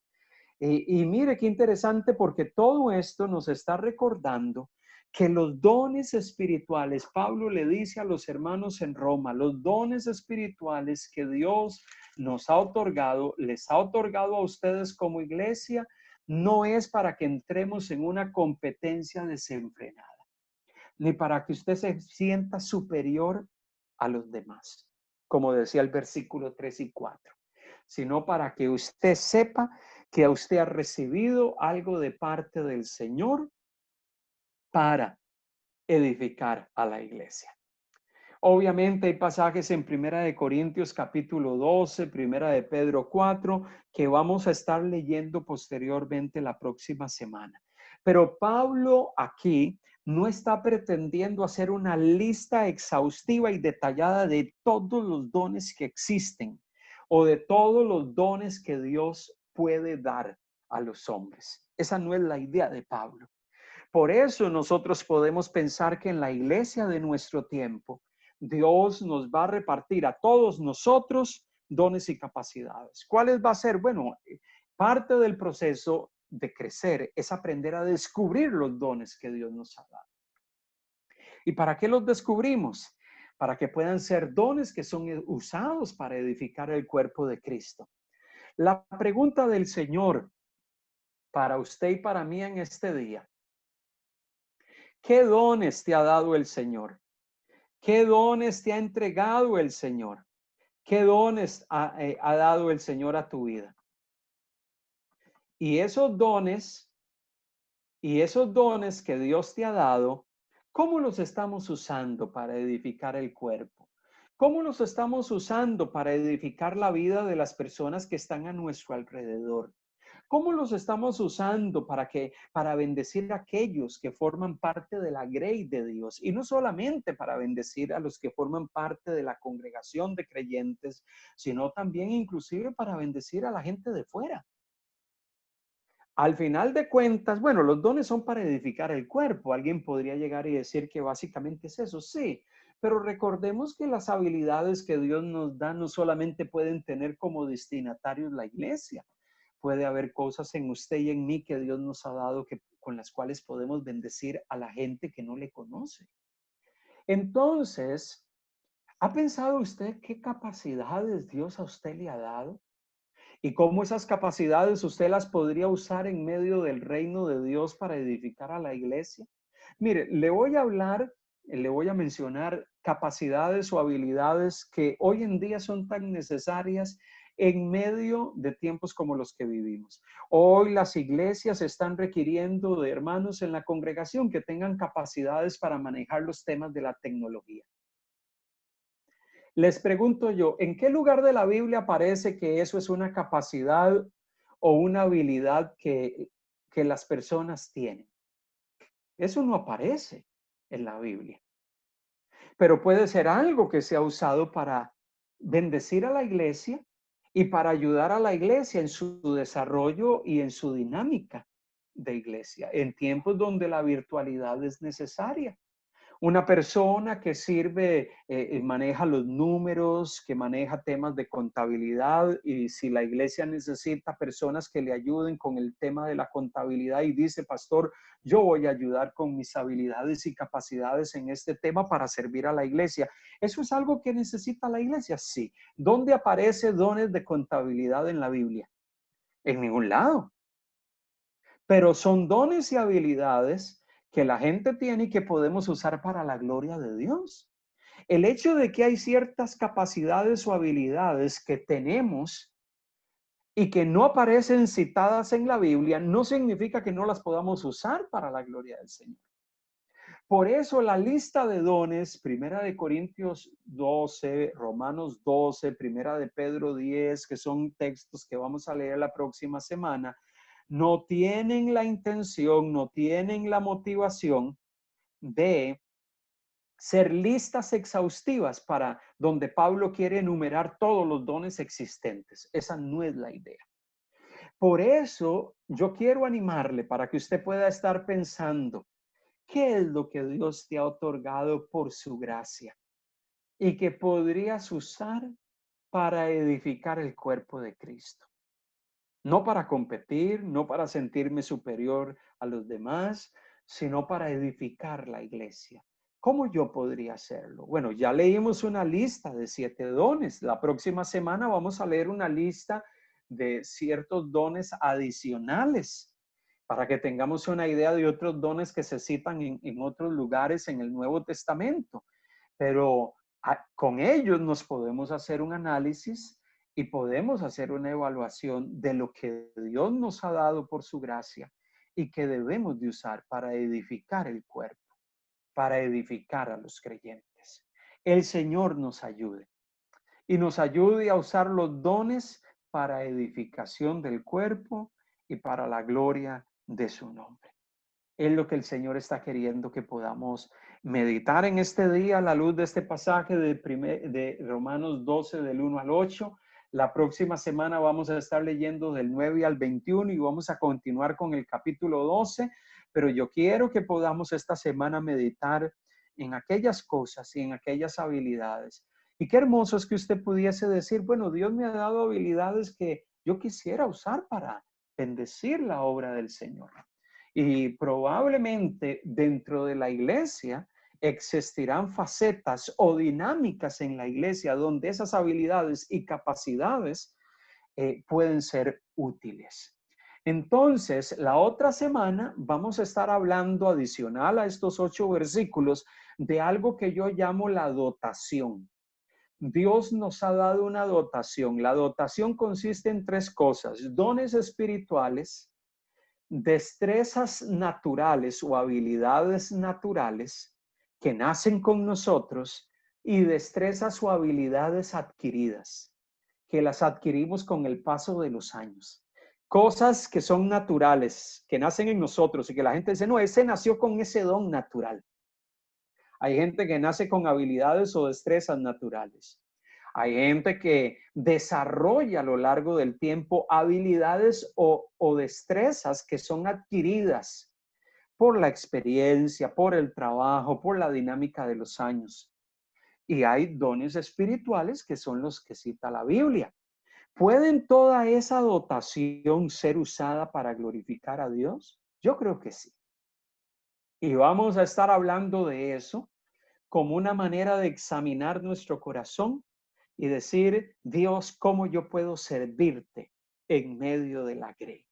A: Y mire qué interesante, porque todo esto nos está recordando que los dones espirituales, Pablo le dice a los hermanos en Roma, los dones espirituales que Dios nos ha otorgado, les ha otorgado a ustedes como iglesia, no es para que entremos en una competencia desenfrenada, ni para que usted se sienta superior a los demás, como decía el versículo 3 y 4, sino para que usted sepa que usted ha recibido algo de parte del Señor para edificar a la iglesia. Obviamente hay pasajes en Primera de Corintios capítulo 12, Primera de Pedro 4, que vamos a estar leyendo posteriormente la próxima semana. Pero Pablo aquí no está pretendiendo hacer una lista exhaustiva y detallada de todos los dones que existen o de todos los dones que Dios puede dar a los hombres. Esa no es la idea de Pablo. Por eso nosotros podemos pensar que en la iglesia de nuestro tiempo, Dios nos va a repartir a todos nosotros dones y capacidades. ¿Cuáles va a ser? Bueno, parte del proceso de crecer es aprender a descubrir los dones que Dios nos ha dado. ¿Y para qué los descubrimos? Para que puedan ser dones que son usados para edificar el cuerpo de Cristo. La pregunta del Señor para usted y para mí en este día: ¿qué dones te ha dado el Señor? ¿Qué dones te ha entregado el Señor? ¿Qué dones ha dado el Señor a tu vida? Y esos dones que Dios te ha dado, ¿cómo los estamos usando para edificar el cuerpo? ¿Cómo los estamos usando para edificar la vida de las personas que están a nuestro alrededor? ¿Cómo los estamos usando para bendecir a aquellos que forman parte de la grey de Dios? Y no solamente para bendecir a los que forman parte de la congregación de creyentes, sino también inclusive para bendecir a la gente de fuera. Al final de cuentas, bueno, los dones son para edificar el cuerpo. Alguien podría llegar y decir que básicamente es eso, sí. Pero recordemos que las habilidades que Dios nos da no solamente pueden tener como destinatarios la iglesia. Puede haber cosas en usted y en mí que Dios nos ha dado con las cuales podemos bendecir a la gente que no le conoce. Entonces, ¿ha pensado usted qué capacidades Dios a usted le ha dado? Y cómo esas capacidades usted las podría usar en medio del reino de Dios para edificar a la iglesia. Mire, le voy a mencionar capacidades o habilidades que hoy en día son tan necesarias en medio de tiempos como los que vivimos. Hoy las iglesias están requiriendo de hermanos en la congregación que tengan capacidades para manejar los temas de la tecnología. Les pregunto yo, ¿en qué lugar de la Biblia aparece que eso es una capacidad o una habilidad que las personas tienen? Eso no aparece en la Biblia. Pero puede ser algo que se ha usado para bendecir a la iglesia y para ayudar a la iglesia en su desarrollo y en su dinámica de iglesia, en tiempos donde la virtualidad es necesaria. Una persona que sirve, maneja los números, que maneja temas de contabilidad, y si la iglesia necesita personas que le ayuden con el tema de la contabilidad y dice, pastor, yo voy a ayudar con mis habilidades y capacidades en este tema para servir a la iglesia. ¿Eso es algo que necesita la iglesia? Sí. ¿Dónde aparece dones de contabilidad en la Biblia? En ningún lado. Pero son dones y habilidades que la gente tiene y que podemos usar para la gloria de Dios. El hecho de que hay ciertas capacidades o habilidades que tenemos y que no aparecen citadas en la Biblia no significa que no las podamos usar para la gloria del Señor. Por eso la lista de dones, Primera de Corintios 12, Romanos 12, Primera de Pedro 10, que son textos que vamos a leer la próxima semana, no tienen la intención, no tienen la motivación de ser listas exhaustivas para donde Pablo quiere enumerar todos los dones existentes. Esa no es la idea. Por eso yo quiero animarle para que usted pueda estar pensando, ¿qué es lo que Dios te ha otorgado por su gracia y que podrías usar para edificar el cuerpo de Cristo? No para competir, no para sentirme superior a los demás, sino para edificar la iglesia. ¿Cómo yo podría hacerlo? Bueno, ya leímos una lista de 7 dones. La próxima semana vamos a leer una lista de ciertos dones adicionales para que tengamos una idea de otros dones que se citan en otros lugares en el Nuevo Testamento. Pero con ellos nos podemos hacer un análisis y podemos hacer una evaluación de lo que Dios nos ha dado por su gracia y que debemos de usar para edificar el cuerpo, para edificar a los creyentes. El Señor nos ayude y nos ayude a usar los dones para edificación del cuerpo y para la gloria de su nombre. Es lo que el Señor está queriendo que podamos meditar en este día a la luz de este pasaje de Romanos 12 del 1 al 8. La próxima semana vamos a estar leyendo del 9 al 21 y vamos a continuar con el capítulo 12, pero yo quiero que podamos esta semana meditar en aquellas cosas y en aquellas habilidades. Y qué hermoso es que usted pudiese decir, bueno, Dios me ha dado habilidades que yo quisiera usar para bendecir la obra del Señor. Y probablemente dentro de la iglesia existirán facetas o dinámicas en la iglesia donde esas habilidades y capacidades pueden ser útiles. Entonces, la otra semana vamos a estar hablando adicional a estos 8 versículos de algo que yo llamo la dotación. Dios nos ha dado una dotación. La dotación consiste en 3 cosas: dones espirituales, destrezas naturales o habilidades naturales que nacen con nosotros, y destrezas o habilidades adquiridas, que las adquirimos con el paso de los años. Cosas que son naturales, que nacen en nosotros y que la gente dice, no, ese nació con ese don natural. Hay gente que nace con habilidades o destrezas naturales. Hay gente que desarrolla a lo largo del tiempo habilidades o destrezas que son adquiridas por la experiencia, por el trabajo, por la dinámica de los años. Y hay dones espirituales que son los que cita la Biblia. ¿Pueden toda esa dotación ser usada para glorificar a Dios? Yo creo que sí. Y vamos a estar hablando de eso como una manera de examinar nuestro corazón y decir, Dios, ¿cómo yo puedo servirte en medio de la grey?